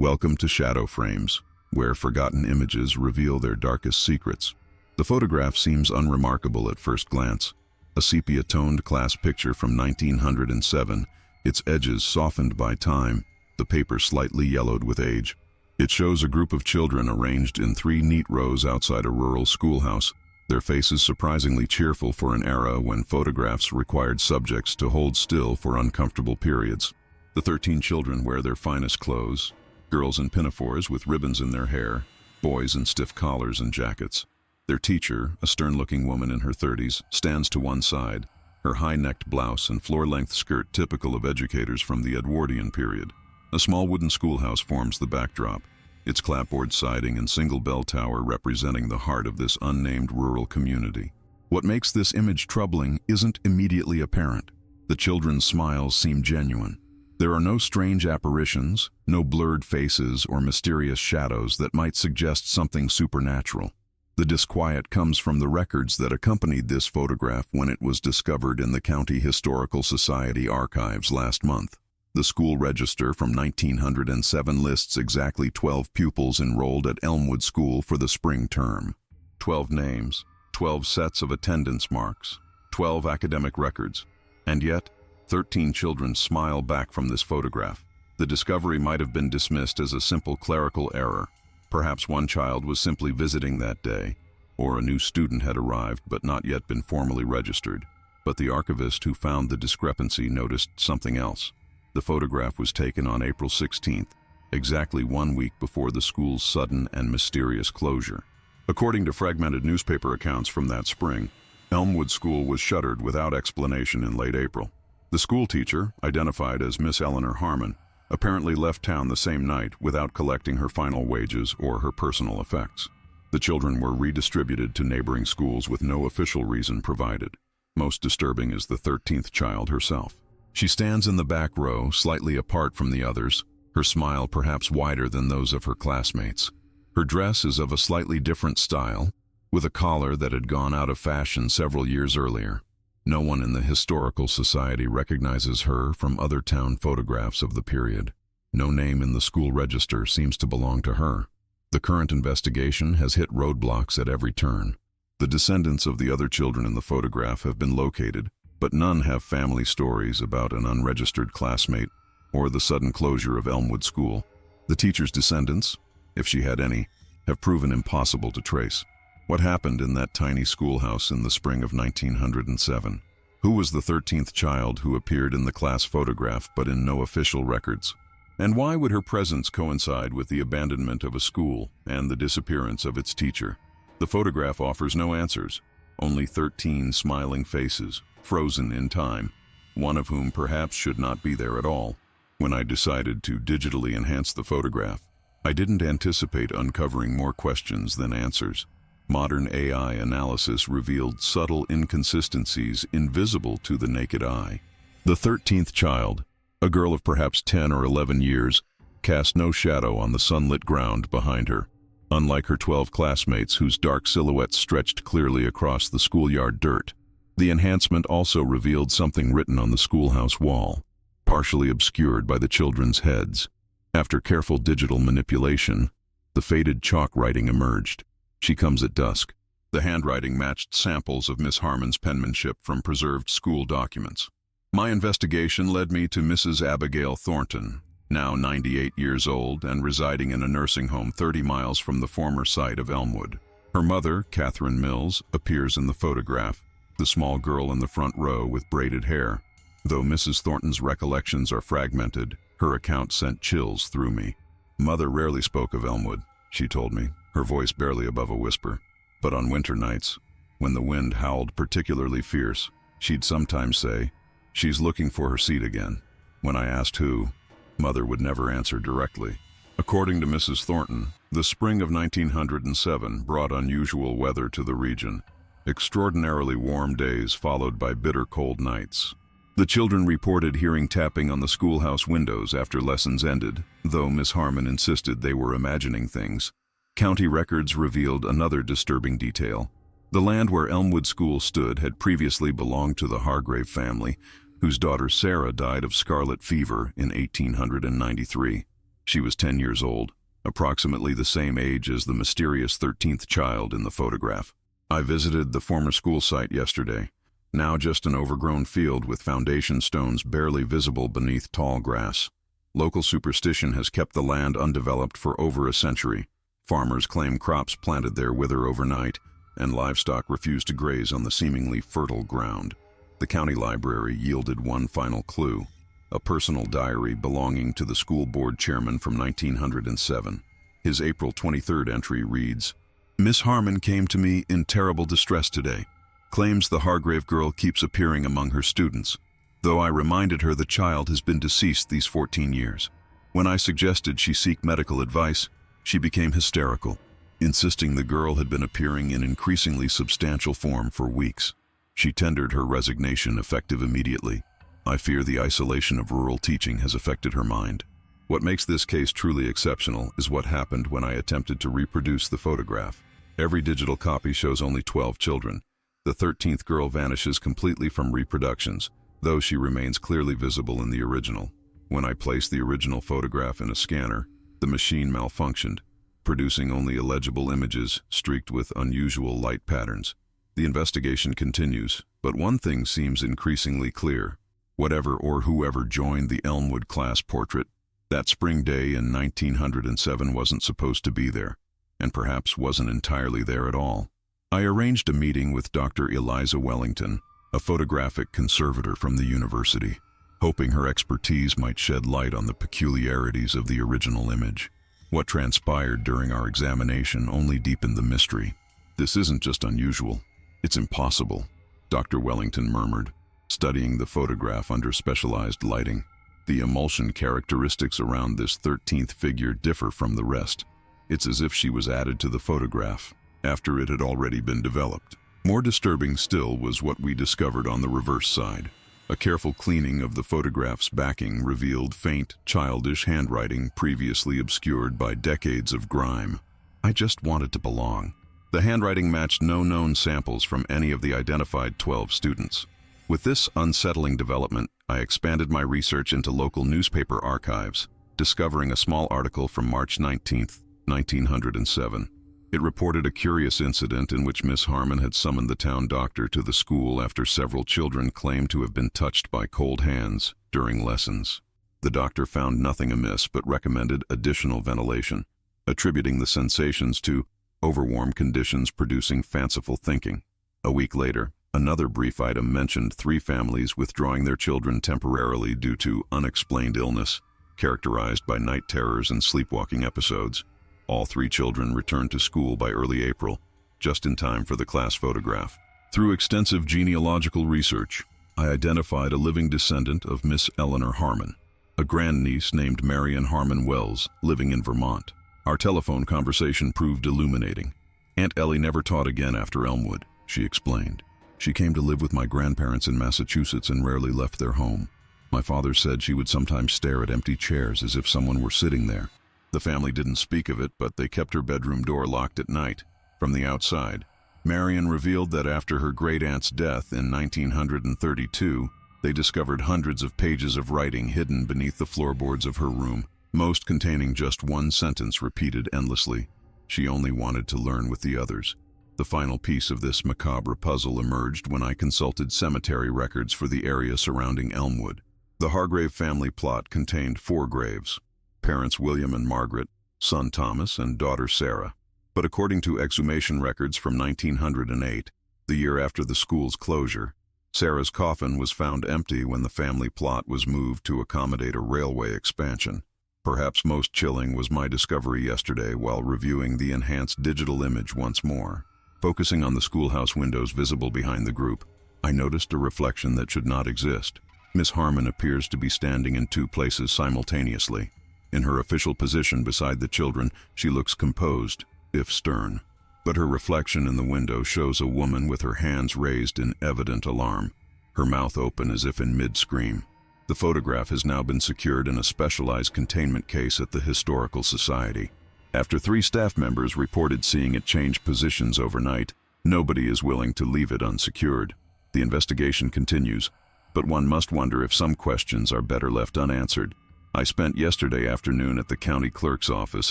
Welcome to Shadow Frames, where forgotten images reveal their darkest secrets. The photograph seems unremarkable at first glance. A sepia-toned class picture from 1907, its edges softened by time, the paper slightly yellowed with age. It shows a group of children arranged in 3 neat rows outside a rural schoolhouse, their faces surprisingly cheerful for an era when photographs required subjects to hold still for uncomfortable periods. The 13 children wear their finest clothes, girls in pinafores with ribbons in their hair, boys in stiff collars and jackets. Their teacher, a stern-looking woman in her 30s, stands to one side, her high-necked blouse and floor-length skirt typical of educators from the Edwardian period. A small wooden schoolhouse forms the backdrop, its clapboard siding and single bell tower representing the heart of this unnamed rural community. What makes this image troubling isn't immediately apparent. The children's smiles seem genuine. There are no strange apparitions, no blurred faces or mysterious shadows that might suggest something supernatural. The disquiet comes from the records that accompanied this photograph when it was discovered in the County Historical Society archives last month. The school register from 1907 lists exactly 12 pupils enrolled at Elmwood School for the spring term. 12 names, 12 sets of attendance marks, 12 academic records, and yet 13 children smile back from this photograph. The discovery might have been dismissed as a simple clerical error. Perhaps one child was simply visiting that day, or a new student had arrived but not yet been formally registered. But the archivist who found the discrepancy noticed something else. The photograph was taken on April 16th, exactly 1 week before the school's sudden and mysterious closure. According to fragmented newspaper accounts from that spring, Elmwood School was shuttered without explanation in late April. The school teacher, identified as Miss Eleanor Harmon, apparently left town the same night without collecting her final wages or her personal effects. The children were redistributed to neighboring schools with no official reason provided. Most disturbing is the 13th child herself. She stands in the back row, slightly apart from the others, her smile perhaps wider than those of her classmates. Her dress is of a slightly different style, with a collar that had gone out of fashion several years earlier. No one in the Historical Society recognizes her from other town photographs of the period. No name in the school register seems to belong to her. The current investigation has hit roadblocks at every turn. The descendants of the other children in the photograph have been located, but none have family stories about an unregistered classmate or the sudden closure of Elmwood School. The teacher's descendants, if she had any, have proven impossible to trace. What happened in that tiny schoolhouse in the spring of 1907? Who was the 13th child who appeared in the class photograph but in no official records? And why would her presence coincide with the abandonment of a school and the disappearance of its teacher? The photograph offers no answers, only 13 smiling faces, frozen in time, one of whom perhaps should not be there at all. When I decided to digitally enhance the photograph, I didn't anticipate uncovering more questions than answers. Modern AI analysis revealed subtle inconsistencies invisible to the naked eye. The 13th child, a girl of perhaps 10 or 11 years, cast no shadow on the sunlit ground behind her, unlike her 12 classmates whose dark silhouettes stretched clearly across the schoolyard dirt. The enhancement also revealed something written on the schoolhouse wall, partially obscured by the children's heads. After careful digital manipulation, the faded chalk writing emerged. She comes at dusk. The handwriting matched samples of Miss Harmon's penmanship from preserved school documents. My investigation led me to Mrs. Abigail Thornton, now 98 years old and residing in a nursing home 30 miles from the former site of Elmwood. Her mother, Catherine Mills, appears in the photograph, the small girl in the front row with braided hair. Though Mrs. Thornton's recollections are fragmented, her account sent chills through me. Mother rarely spoke of Elmwood, she told me, her voice barely above a whisper. But on winter nights, when the wind howled particularly fierce, she'd sometimes say, "She's looking for her seat again." When I asked who, Mother would never answer directly. According to Mrs. Thornton, the spring of 1907 brought unusual weather to the region, extraordinarily warm days followed by bitter cold nights. The children reported hearing tapping on the schoolhouse windows after lessons ended, though Miss Harmon insisted they were imagining things. County records revealed another disturbing detail. The land where Elmwood School stood had previously belonged to the Hargrave family, whose daughter Sarah died of scarlet fever in 1893. She was 10 years old, approximately the same age as the mysterious 13th child in the photograph. I visited the former school site yesterday, now just an overgrown field with foundation stones barely visible beneath tall grass. Local superstition has kept the land undeveloped for over a century. Farmers claim crops planted there wither overnight, and livestock refuse to graze on the seemingly fertile ground. The county library yielded one final clue, a personal diary belonging to the school board chairman from 1907. His April 23rd entry reads, "Miss Harmon came to me in terrible distress today. Claims the Hargrave girl keeps appearing among her students, though I reminded her the child has been deceased these 14 years. When I suggested she seek medical advice, she became hysterical, insisting the girl had been appearing in increasingly substantial form for weeks. She tendered her resignation effective immediately. I fear the isolation of rural teaching has affected her mind." What makes this case truly exceptional is what happened when I attempted to reproduce the photograph. Every digital copy shows only 12 children. The 13th girl vanishes completely from reproductions, though she remains clearly visible in the original. When I placed the original photograph in a scanner, the machine malfunctioned, producing only illegible images streaked with unusual light patterns. The investigation continues, but one thing seems increasingly clear. Whatever or whoever joined the Elmwood class portrait, that spring day in 1907 wasn't supposed to be there, and perhaps wasn't entirely there at all. I arranged a meeting with Dr. Eliza Wellington, a photographic conservator from the university, hoping her expertise might shed light on the peculiarities of the original image. What transpired during our examination only deepened the mystery. "This isn't just unusual, it's impossible," Dr. Wellington murmured, studying the photograph under specialized lighting. "The emulsion characteristics around this 13th figure differ from the rest. It's as if she was added to the photograph after it had already been developed." More disturbing still was what we discovered on the reverse side. A careful cleaning of the photograph's backing revealed faint, childish handwriting previously obscured by decades of grime. "I just wanted to belong." The handwriting matched no known samples from any of the identified 12 students. With this unsettling development, I expanded my research into local newspaper archives, discovering a small article from March 19, 1907. It reported a curious incident in which Miss Harmon had summoned the town doctor to the school after several children claimed to have been touched by cold hands during lessons. The doctor found nothing amiss but recommended additional ventilation, attributing the sensations to overwarm conditions producing fanciful thinking. A week later, another brief item mentioned 3 families withdrawing their children temporarily due to unexplained illness, characterized by night terrors and sleepwalking episodes. All 3 children returned to school by early April, just in time for the class photograph. Through extensive genealogical research, I identified a living descendant of Miss Eleanor Harmon, a grandniece named Marion Harmon Wells, living in Vermont. Our telephone conversation proved illuminating. "Aunt Ellie never taught again after Elmwood," she explained. "She came to live with my grandparents in Massachusetts and rarely left their home. My father said she would sometimes stare at empty chairs as if someone were sitting there. The family didn't speak of it, but they kept her bedroom door locked at night. From the outside, Marion revealed that after her great-aunt's death in 1932, they discovered hundreds of pages of writing hidden beneath the floorboards of her room, most containing just one sentence repeated endlessly. She only wanted to learn with the others. The final piece of this macabre puzzle emerged when I consulted cemetery records for the area surrounding Elmwood. The Hargrave family plot contained 4 graves: parents William and Margaret, son Thomas, and daughter Sarah. But according to exhumation records from 1908, the year after the school's closure, Sarah's coffin was found empty when the family plot was moved to accommodate a railway expansion. Perhaps most chilling was my discovery yesterday while reviewing the enhanced digital image once more. Focusing on the schoolhouse windows visible behind the group, I noticed a reflection that should not exist. Miss Harmon appears to be standing in 2 places simultaneously. In her official position beside the children, she looks composed, if stern. But her reflection in the window shows a woman with her hands raised in evident alarm, her mouth open as if in mid-scream. The photograph has now been secured in a specialized containment case at the Historical Society. After 3 staff members reported seeing it change positions overnight, nobody is willing to leave it unsecured. The investigation continues, but one must wonder if some questions are better left unanswered. I spent yesterday afternoon at the county clerk's office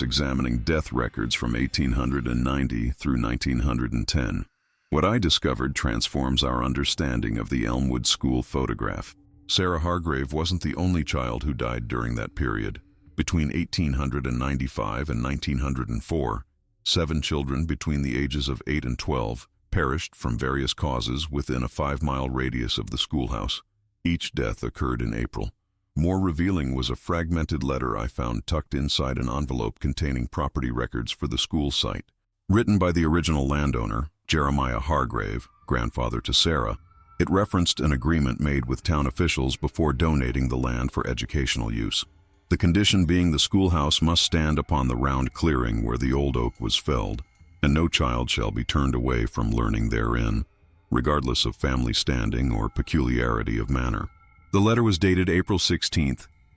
examining death records from 1890 through 1910. What I discovered transforms our understanding of the Elmwood School photograph. Sarah Hargrave wasn't the only child who died during that period. Between 1895 and 1904, 7 children between the ages of 8 and 12 perished from various causes within a 5-mile radius of the schoolhouse. Each death occurred in April. More revealing was a fragmented letter I found tucked inside an envelope containing property records for the school site. Written by the original landowner, Jeremiah Hargrave, grandfather to Sarah, it referenced an agreement made with town officials before donating the land for educational use. The condition being the schoolhouse must stand upon the round clearing where the old oak was felled, and no child shall be turned away from learning therein, regardless of family standing or peculiarity of manner. The letter was dated April 16,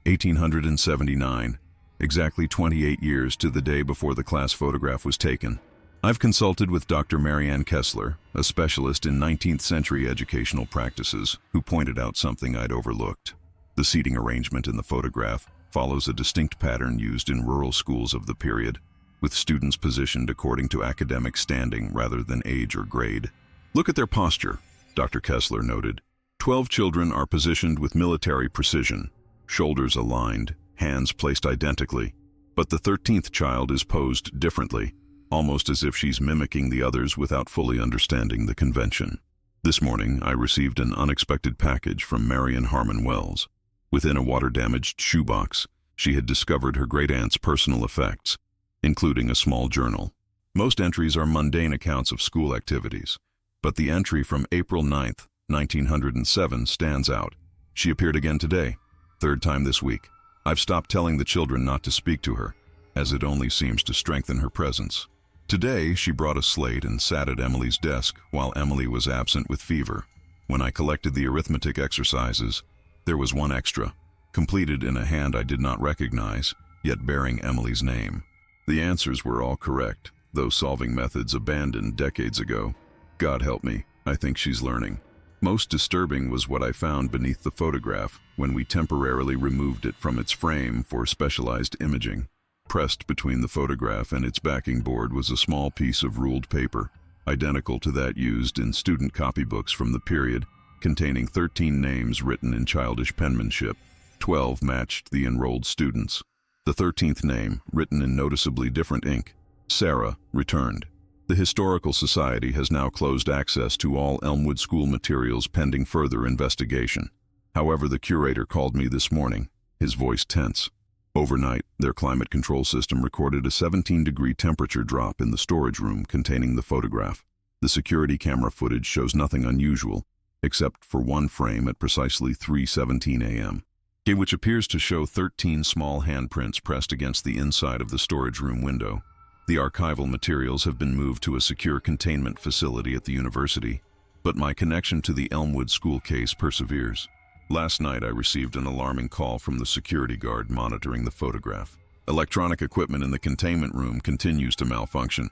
1879, exactly 28 years to the day before the class photograph was taken. I've consulted with Dr. Marianne Kessler, a specialist in 19th century educational practices, who pointed out something I'd overlooked. The seating arrangement in the photograph follows a distinct pattern used in rural schools of the period, with students positioned according to academic standing rather than age or grade. Look at their posture, Dr. Kessler noted. 12 children are positioned with military precision, shoulders aligned, hands placed identically, but the 13th child is posed differently, almost as if she's mimicking the others without fully understanding the convention. This morning, I received an unexpected package from Marion Harmon Wells. Within a water-damaged shoebox, she had discovered her great-aunt's personal effects, including a small journal. Most entries are mundane accounts of school activities, but the entry from April 9th, 1907 stands out. She appeared again today, 3rd time this week. I've stopped telling the children not to speak to her, as it only seems to strengthen her presence. Today, she brought a slate and sat at Emily's desk while Emily was absent with fever. When I collected the arithmetic exercises, there was one extra, completed in a hand I did not recognize, yet bearing Emily's name. The answers were all correct, those solving methods abandoned decades ago. God help me, I think she's learning. Most disturbing was what I found beneath the photograph when we temporarily removed it from its frame for specialized imaging. Pressed between the photograph and its backing board was a small piece of ruled paper, identical to that used in student copybooks from the period, containing 13 names written in childish penmanship. 12 matched the enrolled students. The 13th name, written in noticeably different ink, Sarah, returned. The Historical Society has now closed access to all Elmwood School materials pending further investigation. However, the curator called me this morning, his voice tense. Overnight, their climate control system recorded a 17-degree temperature drop in the storage room containing the photograph. The security camera footage shows nothing unusual, except for one frame at precisely 3:17 a.m., which appears to show 13 small handprints pressed against the inside of the storage room window. The archival materials have been moved to a secure containment facility at the university, but my connection to the Elmwood School case perseveres. Last night I received an alarming call from the security guard monitoring the photograph. Electronic equipment in the containment room continues to malfunction.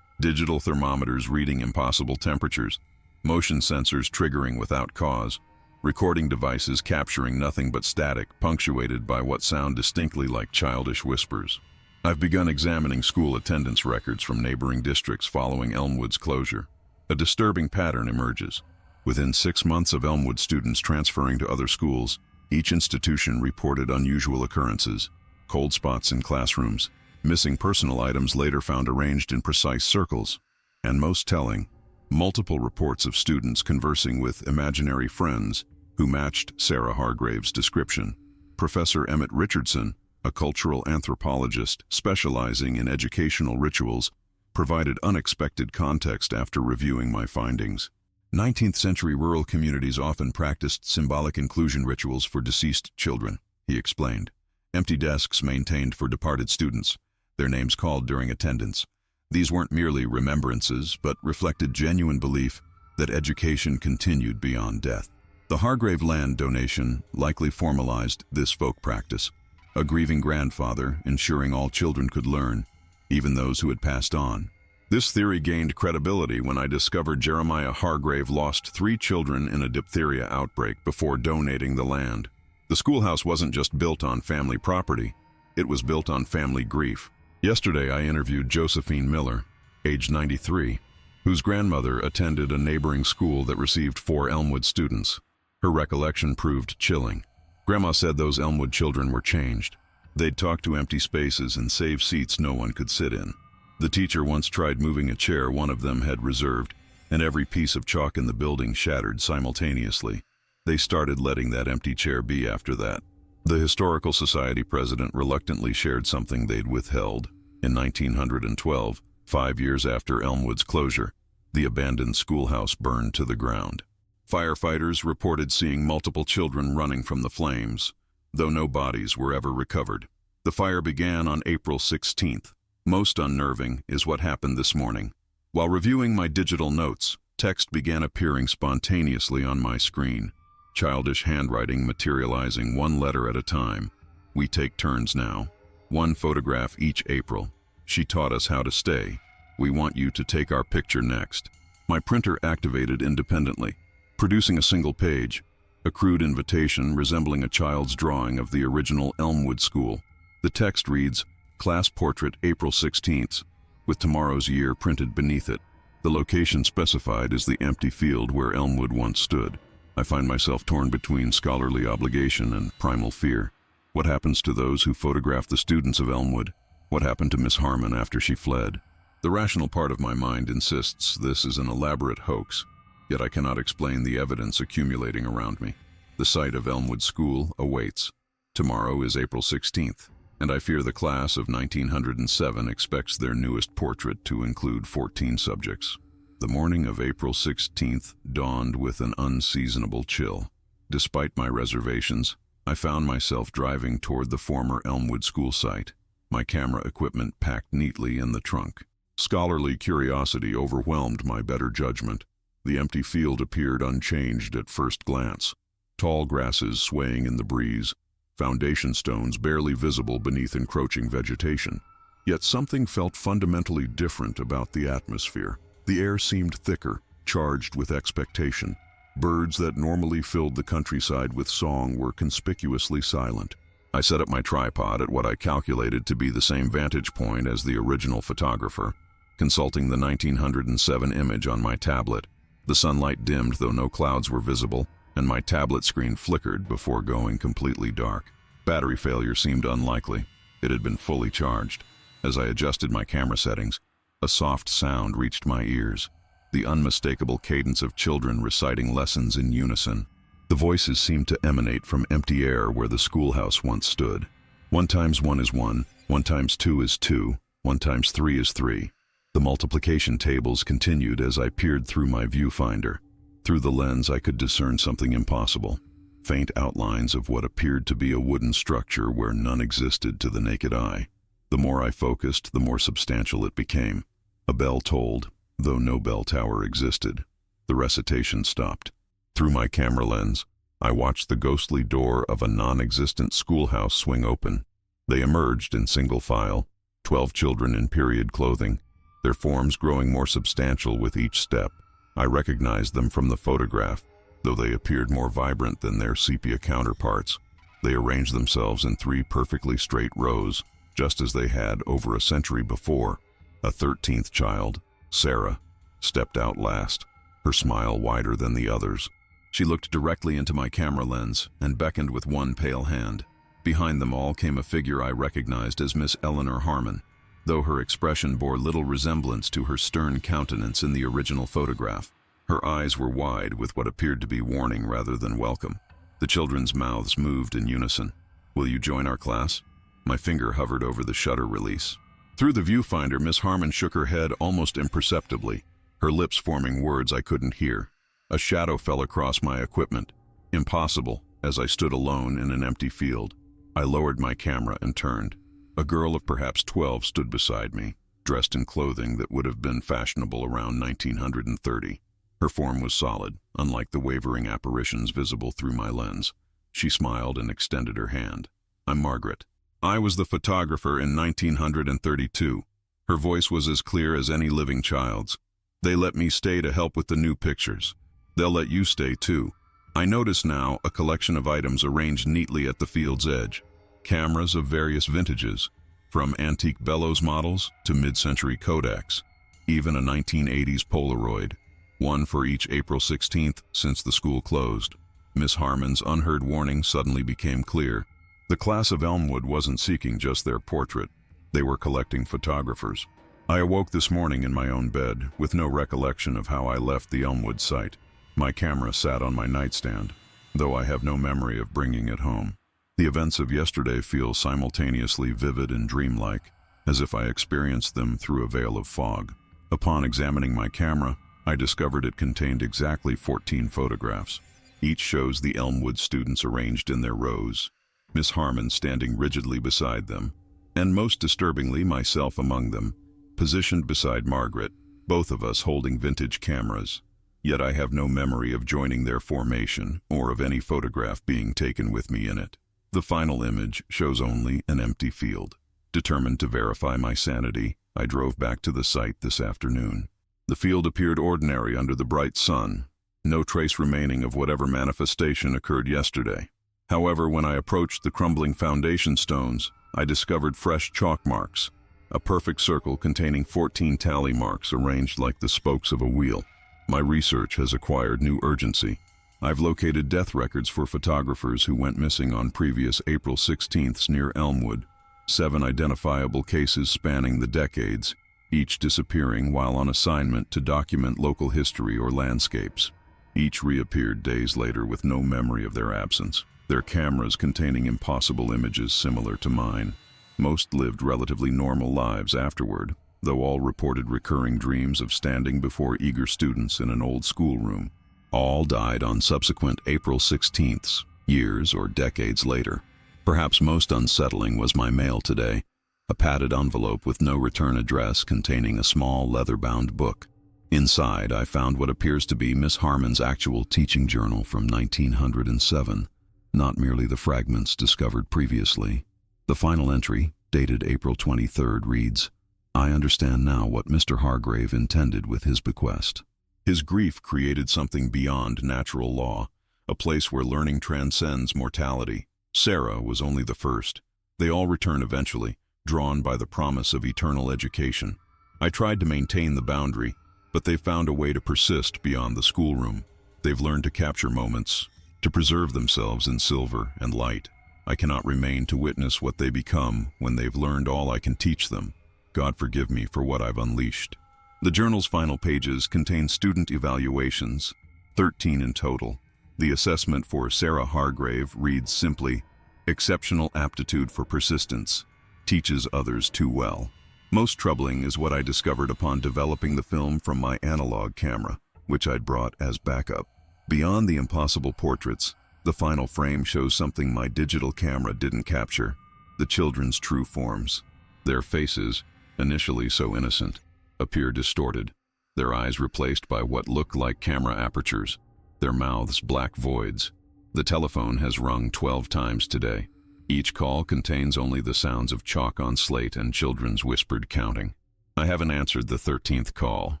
Digital thermometers reading impossible temperatures, motion sensors triggering without cause, recording devices capturing nothing but static, punctuated by what sound distinctly like childish whispers. I've begun examining school attendance records from neighboring districts following Elmwood's closure. A disturbing pattern emerges. Within 6 months of Elmwood students transferring to other schools, each institution reported unusual occurrences: cold spots in classrooms, missing personal items later found arranged in precise circles, and most telling, multiple reports of students conversing with imaginary friends who matched Sarah Hargrave's description. Professor Emmett Richardson, a cultural anthropologist specializing in educational rituals, provided unexpected context after reviewing my findings. 19th century rural communities often practiced symbolic inclusion rituals for deceased children, he explained. Empty desks maintained for departed students, their names called during attendance. These weren't merely remembrances, but reflected genuine belief that education continued beyond death. The Hargrave land donation likely formalized this folk practice, a grieving grandfather ensuring all children could learn, even those who had passed on. This theory gained credibility when I discovered Jeremiah Hargrave lost 3 children in a diphtheria outbreak before donating the land. The schoolhouse wasn't just built on family property, it was built on family grief. Yesterday I interviewed Josephine Miller, age 93, whose grandmother attended a neighboring school that received 4 Elmwood students. Her recollection proved chilling. Grandma said those Elmwood children were changed. They'd talk to empty spaces and save seats no one could sit in. The teacher once tried moving a chair one of them had reserved, and every piece of chalk in the building shattered simultaneously. They started letting that empty chair be after that. The Historical Society president reluctantly shared something they'd withheld. In 1912, 5 years after Elmwood's closure, the abandoned schoolhouse burned to the ground. Firefighters reported seeing multiple children running from the flames, though no bodies were ever recovered. The fire began on April 16th. Most unnerving is what happened this morning. While reviewing my digital notes, text began appearing spontaneously on my screen. Childish handwriting materializing one letter at a time. We take turns now. 1 photograph each April. She taught us how to stay. We want you to take our picture next. My printer activated independently, producing a single page, a crude invitation resembling a child's drawing of the original Elmwood School. The text reads, Class Portrait April 16th, with tomorrow's year printed beneath it. The location specified is the empty field where Elmwood once stood. I find myself torn between scholarly obligation and primal fear. What happens to those who photographed the students of Elmwood? What happened to Miss Harmon after she fled? The rational part of my mind insists this is an elaborate hoax, yet I cannot explain the evidence accumulating around me. The site of Elmwood School awaits. Tomorrow is April 16th, and I fear the class of 1907 expects their newest portrait to include 14 subjects. The morning of April 16th dawned with an unseasonable chill. Despite my reservations, I found myself driving toward the former Elmwood School site, my camera equipment packed neatly in the trunk. Scholarly curiosity overwhelmed my better judgment. The empty field appeared unchanged at first glance. Tall grasses swaying in the breeze, foundation stones barely visible beneath encroaching vegetation. Yet something felt fundamentally different about the atmosphere. The air seemed thicker, charged with expectation. Birds that normally filled the countryside with song were conspicuously silent. I set up my tripod at what I calculated to be the same vantage point as the original photographer, consulting the 1907 image on my tablet. The sunlight dimmed though no clouds were visible, and my tablet screen flickered before going completely dark. Battery failure seemed unlikely. It had been fully charged. As I adjusted my camera settings, a soft sound reached my ears, the unmistakable cadence of children reciting lessons in unison. The voices seemed to emanate from empty air where the schoolhouse once stood. 1 times 1 is 1, 1 times 2 is 2, 1 times 3 is 3. The multiplication tables continued as I peered through my viewfinder. Through the lens I could discern something impossible, faint outlines of what appeared to be a wooden structure where none existed to the naked eye. The more I focused, the more substantial it became. A bell tolled, though no bell tower existed. The recitation stopped. Through my camera lens, I watched the ghostly door of a non-existent schoolhouse swing open. They emerged in single file, 12 children in period clothing, their forms growing more substantial with each step. I recognized them from the photograph, though they appeared more vibrant than their sepia counterparts. They arranged themselves in 3 perfectly straight rows, just as they had over a century before. A 13th child, Sarah, stepped out last, her smile wider than the others. She looked directly into my camera lens and beckoned with one pale hand. Behind them all came a figure I recognized as Miss Eleanor Harmon, though her expression bore little resemblance to her stern countenance in the original photograph. Her eyes were wide with what appeared to be warning rather than welcome. The children's mouths moved in unison. "Will you join our class?" My finger hovered over the shutter release. Through the viewfinder, Miss Harmon shook her head almost imperceptibly, her lips forming words I couldn't hear. A shadow fell across my equipment. Impossible, as I stood alone in an empty field. I lowered my camera and turned. A girl of perhaps 12 stood beside me, dressed in clothing that would have been fashionable around 1930. Her form was solid, unlike the wavering apparitions visible through my lens. She smiled and extended her hand. "I'm Margaret. I was the photographer in 1932. Her voice was as clear as any living child's. "They let me stay to help with the new pictures. They'll let you stay too." I notice now a collection of items arranged neatly at the field's edge. Cameras of various vintages, from antique bellows models to mid-century Kodaks. Even a 1980s Polaroid, one for each April 16th since the school closed. Miss Harmon's unheard warning suddenly became clear. The class of Elmwood wasn't seeking just their portrait. They were collecting photographers. I awoke this morning in my own bed, with no recollection of how I left the Elmwood site. My camera sat on my nightstand, though I have no memory of bringing it home. The events of yesterday feel simultaneously vivid and dreamlike, as if I experienced them through a veil of fog. Upon examining my camera, I discovered it contained exactly 14 photographs. Each shows the Elmwood students arranged in their rows, Miss Harmon standing rigidly beside them, and most disturbingly myself among them, positioned beside Margaret, both of us holding vintage cameras. Yet I have no memory of joining their formation or of any photograph being taken with me in it. The final image shows only an empty field. Determined to verify my sanity, I drove back to the site this afternoon. The field appeared ordinary under the bright sun, no trace remaining of whatever manifestation occurred yesterday. However, when I approached the crumbling foundation stones, I discovered fresh chalk marks, a perfect circle containing 14 tally marks arranged like the spokes of a wheel. My research has acquired new urgency. I've located death records for photographers who went missing on previous April 16ths near Elmwood, 7 identifiable cases spanning the decades, each disappearing while on assignment to document local history or landscapes. Each reappeared days later with no memory of their absence, their cameras containing impossible images similar to mine. Most lived relatively normal lives afterward, though all reported recurring dreams of standing before eager students in an old schoolroom. All died on subsequent April 16ths, years or decades later. Perhaps most unsettling was my mail today, a padded envelope with no return address containing a small leather-bound book. Inside, I found what appears to be Miss Harmon's actual teaching journal from 1907, not merely the fragments discovered previously. The final entry, dated April 23rd, reads, "I understand now what Mr. Hargrave intended with his bequest." His grief created something beyond natural law, a place where learning transcends mortality. Sarah was only the first. They all return eventually, drawn by the promise of eternal education. I tried to maintain the boundary, but they've found a way to persist beyond the schoolroom. They've learned to capture moments, to preserve themselves in silver and light. I cannot remain to witness what they become when they've learned all I can teach them. God forgive me for what I've unleashed. The journal's final pages contain student evaluations, 13 in total. The assessment for Sarah Hargrave reads simply, "Exceptional aptitude for persistence, teaches others too well." Most troubling is what I discovered upon developing the film from my analog camera, which I'd brought as backup. Beyond the impossible portraits, the final frame shows something my digital camera didn't capture: the children's true forms. Their faces, initially so innocent, appear distorted, their eyes replaced by what look like camera apertures, their mouths black voids. The telephone has rung 12 times today. Each call contains only the sounds of chalk on slate and children's whispered counting. I haven't answered the 13th call,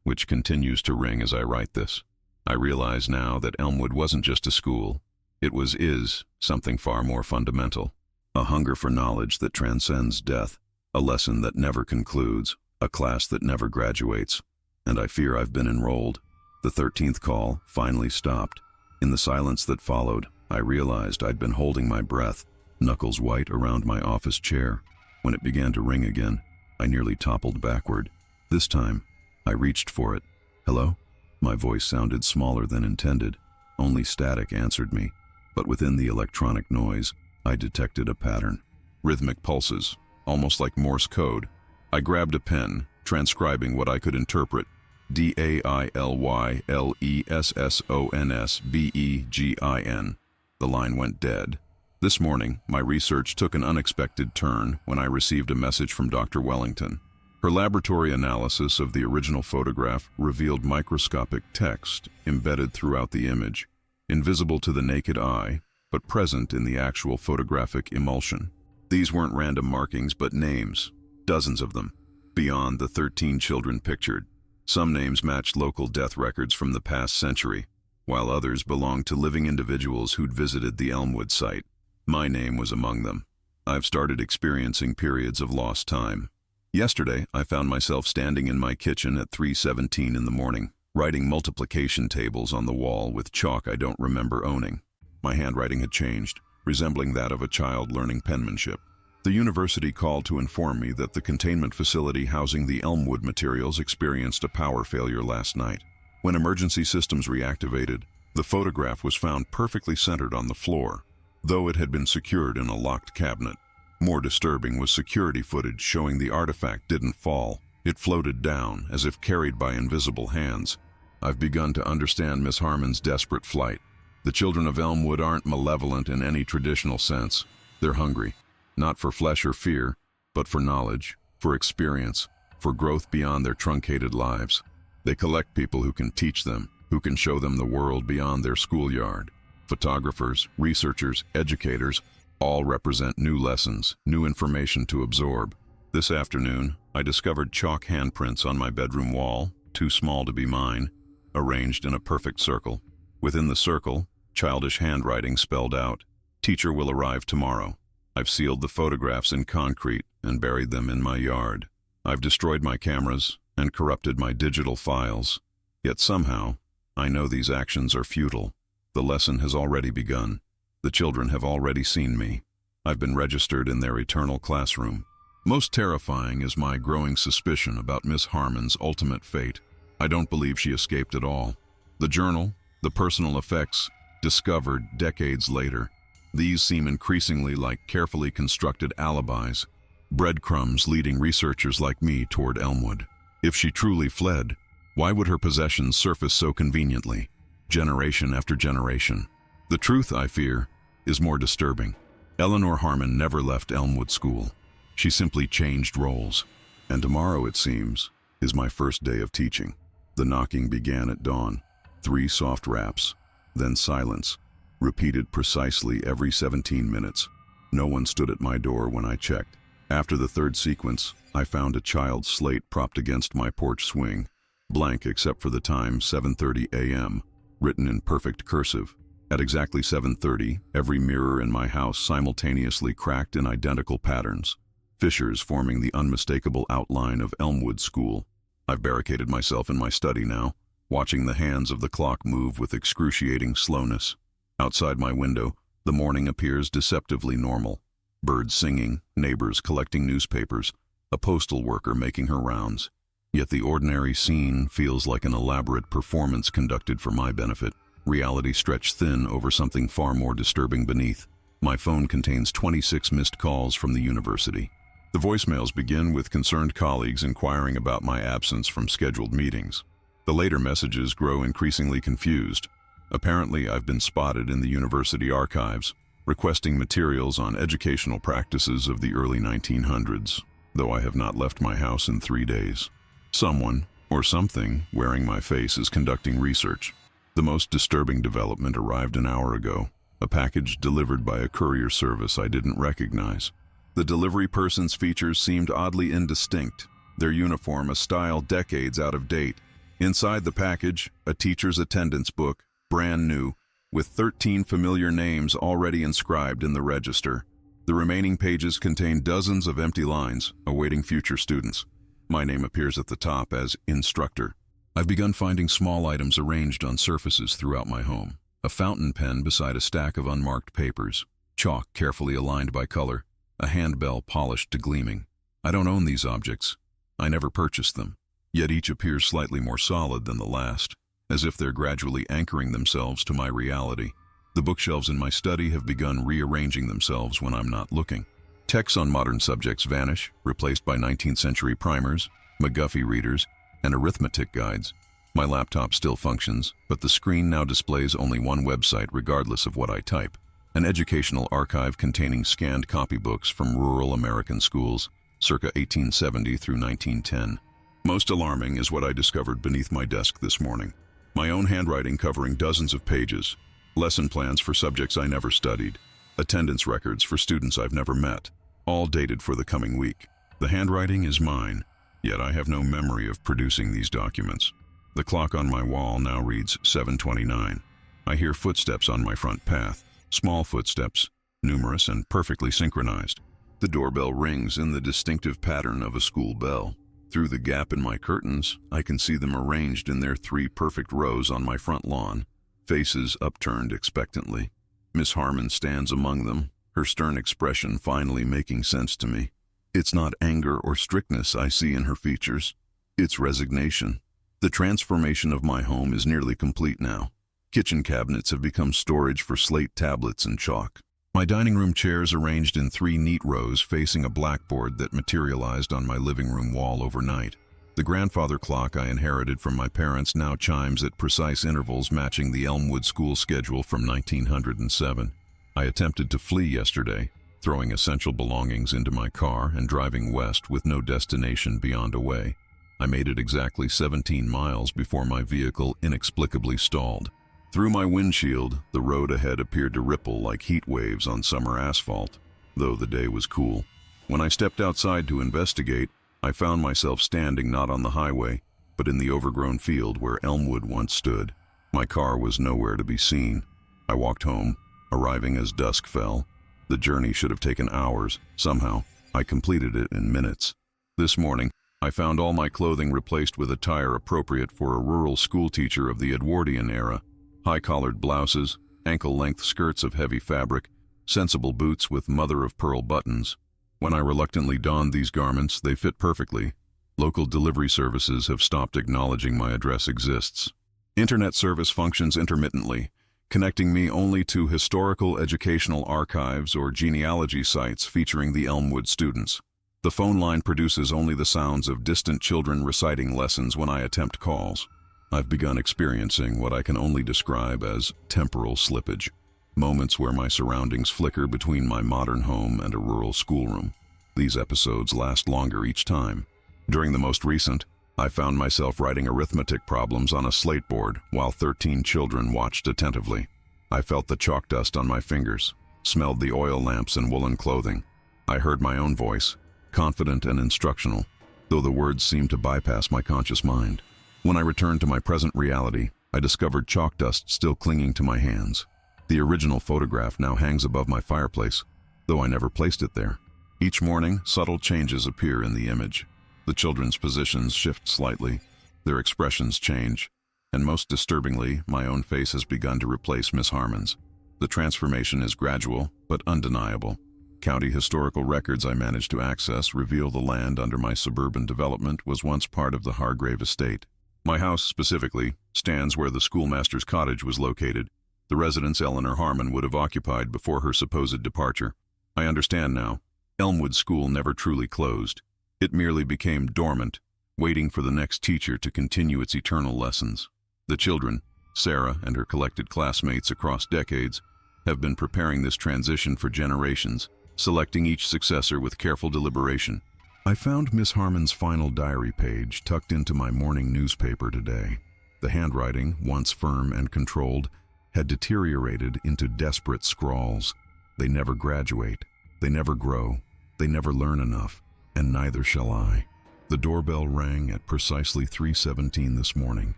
which continues to ring as I write this. I realize now that Elmwood wasn't just a school. It is something far more fundamental. A hunger for knowledge that transcends death, a lesson that never concludes, a class that never graduates. And I fear I've been enrolled. The 13th call finally stopped. In the silence that followed, I realized I'd been holding my breath, knuckles white around my office chair. When it began to ring again, I nearly toppled backward. This time, I reached for it. "Hello?" My voice sounded smaller than intended. Only static answered me. But within the electronic noise, I detected a pattern. Rhythmic pulses, almost like Morse code. I grabbed a pen, transcribing what I could interpret. DAILYLESSONSBEGIN. The line went dead. This morning, my research took an unexpected turn when I received a message from Dr. Wellington. Her laboratory analysis of the original photograph revealed microscopic text embedded throughout the image, invisible to the naked eye, but present in the actual photographic emulsion. These weren't random markings, but names, dozens of them, beyond the 13 children pictured. Some names matched local death records from the past century, while others belonged to living individuals who'd visited the Elmwood site. My name was among them. I've started experiencing periods of lost time. Yesterday, I found myself standing in my kitchen at 3:17 in the morning, writing multiplication tables on the wall with chalk I don't remember owning. My handwriting had changed, resembling that of a child learning penmanship. The university called to inform me that the containment facility housing the Elmwood materials experienced a power failure last night. When emergency systems reactivated, the photograph was found perfectly centered on the floor, though it had been secured in a locked cabinet. More disturbing was security footage showing the artifact didn't fall. It floated down, as if carried by invisible hands. I've begun to understand Miss Harmon's desperate flight. The children of Elmwood aren't malevolent in any traditional sense. They're hungry, not for flesh or fear, but for knowledge, for experience, for growth beyond their truncated lives. They collect people who can teach them, who can show them the world beyond their schoolyard. Photographers, researchers, educators, all represent new lessons, new information to absorb. This afternoon, I discovered chalk handprints on my bedroom wall, too small to be mine, arranged in a perfect circle. Within the circle, childish handwriting spelled out, "Teacher will arrive tomorrow." I've sealed the photographs in concrete and buried them in my yard. I've destroyed my cameras and corrupted my digital files. Yet somehow, I know these actions are futile. The lesson has already begun. The children have already seen me. I've been registered in their eternal classroom. Most terrifying is my growing suspicion about Miss Harmon's ultimate fate. I don't believe she escaped at all. The journal, the personal effects, discovered decades later. These seem increasingly like carefully constructed alibis, breadcrumbs leading researchers like me toward Elmwood. If she truly fled, why would her possessions surface so conveniently, generation after generation? The truth, I fear, is more disturbing. Eleanor Harmon never left Elmwood School. She simply changed roles. And tomorrow, it seems, is my first day of teaching. The knocking began at dawn. 3 soft raps, then silence, repeated precisely every 17 minutes. No one stood at my door when I checked. After the 3rd sequence, I found a child's slate propped against my porch swing, blank except for the time 7:30 a.m., written in perfect cursive. At exactly 7:30, every mirror in my house simultaneously cracked in identical patterns, fissures forming the unmistakable outline of Elmwood School. I've barricaded myself in my study now, watching the hands of the clock move with excruciating slowness. Outside my window, the morning appears deceptively normal. Birds singing, neighbors collecting newspapers, a postal worker making her rounds. Yet the ordinary scene feels like an elaborate performance conducted for my benefit. Reality stretched thin over something far more disturbing beneath. My phone contains 26 missed calls from the university. The voicemails begin with concerned colleagues inquiring about my absence from scheduled meetings. The later messages grow increasingly confused. Apparently, I've been spotted in the university archives, requesting materials on educational practices of the early 1900s, though I have not left my house in 3 days. Someone, or something, wearing my face is conducting research. The most disturbing development arrived an hour ago, a package delivered by a courier service I didn't recognize. The delivery person's features seemed oddly indistinct, their uniform a style decades out of date. Inside the package, a teacher's attendance book, brand new, with 13 familiar names already inscribed in the register. The remaining pages contain dozens of empty lines, awaiting future students. My name appears at the top as instructor. I've begun finding small items arranged on surfaces throughout my home. A fountain pen beside a stack of unmarked papers, chalk carefully aligned by color, a handbell polished to gleaming. I don't own these objects. I never purchased them. Yet each appears slightly more solid than the last, as if they're gradually anchoring themselves to my reality. The bookshelves in my study have begun rearranging themselves when I'm not looking. Texts on modern subjects vanish, replaced by 19th century primers, McGuffey readers, and arithmetic guides. My laptop still functions, but the screen now displays only one website regardless of what I type. An educational archive containing scanned copybooks from rural American schools, circa 1870 through 1910. Most alarming is what I discovered beneath my desk this morning. My own handwriting covering dozens of pages, lesson plans for subjects I never studied, attendance records for students I've never met, all dated for the coming week. The handwriting is mine, yet I have no memory of producing these documents. The clock on my wall now reads 7:29. I hear footsteps on my front path, small footsteps, numerous and perfectly synchronized. The doorbell rings in the distinctive pattern of a school bell. Through the gap in my curtains, I can see them arranged in their 3 perfect rows on my front lawn, faces upturned expectantly. Miss Harmon stands among them, her stern expression finally making sense to me. It's not anger or strictness I see in her features. It's resignation. The transformation of my home is nearly complete now. Kitchen cabinets have become storage for slate tablets and chalk. My dining room chairs arranged in 3 neat rows facing a blackboard that materialized on my living room wall overnight. The grandfather clock I inherited from my parents now chimes at precise intervals matching the Elmwood school schedule from 1907. I attempted to flee yesterday, throwing essential belongings into my car and driving west with no destination beyond a way. I made it exactly 17 miles before my vehicle inexplicably stalled. Through my windshield, the road ahead appeared to ripple like heat waves on summer asphalt, though the day was cool. When I stepped outside to investigate, I found myself standing not on the highway, but in the overgrown field where Elmwood once stood. My car was nowhere to be seen. I walked home, arriving as dusk fell. The journey should have taken hours. Somehow, I completed it in minutes. This morning, I found all my clothing replaced with attire appropriate for a rural schoolteacher of the Edwardian era. High-collared blouses, ankle-length skirts of heavy fabric, sensible boots with mother-of-pearl buttons. When I reluctantly donned these garments, they fit perfectly. Local delivery services have stopped acknowledging my address exists. Internet service functions intermittently, connecting me only to historical educational archives or genealogy sites featuring the Elmwood students. The phone line produces only the sounds of distant children reciting lessons when I attempt calls. I've begun experiencing what I can only describe as temporal slippage, moments where my surroundings flicker between my modern home and a rural schoolroom. These episodes last longer each time. During the most recent, I found myself writing arithmetic problems on a slate board while 13 children watched attentively. I felt the chalk dust on my fingers, smelled the oil lamps and woolen clothing. I heard my own voice, confident and instructional, though the words seemed to bypass my conscious mind. When I returned to my present reality, I discovered chalk dust still clinging to my hands. The original photograph now hangs above my fireplace, though I never placed it there. Each morning, subtle changes appear in the image. The children's positions shift slightly, their expressions change, and most disturbingly, my own face has begun to replace Miss Harmon's. The transformation is gradual, but undeniable. County historical records I managed to access reveal the land under my suburban development was once part of the Hargrave estate. My house, specifically, stands where the schoolmaster's cottage was located, the residence Eleanor Harmon would have occupied before her supposed departure. I understand now. Elmwood School never truly closed. It merely became dormant, waiting for the next teacher to continue its eternal lessons. The children, Sarah and her collected classmates across decades, have been preparing this transition for generations, selecting each successor with careful deliberation. I found Miss Harmon's final diary page tucked into my morning newspaper today. The handwriting, once firm and controlled, had deteriorated into desperate scrawls. They never graduate, they never grow, they never learn enough, and neither shall I. The doorbell rang at precisely 3:17 this morning.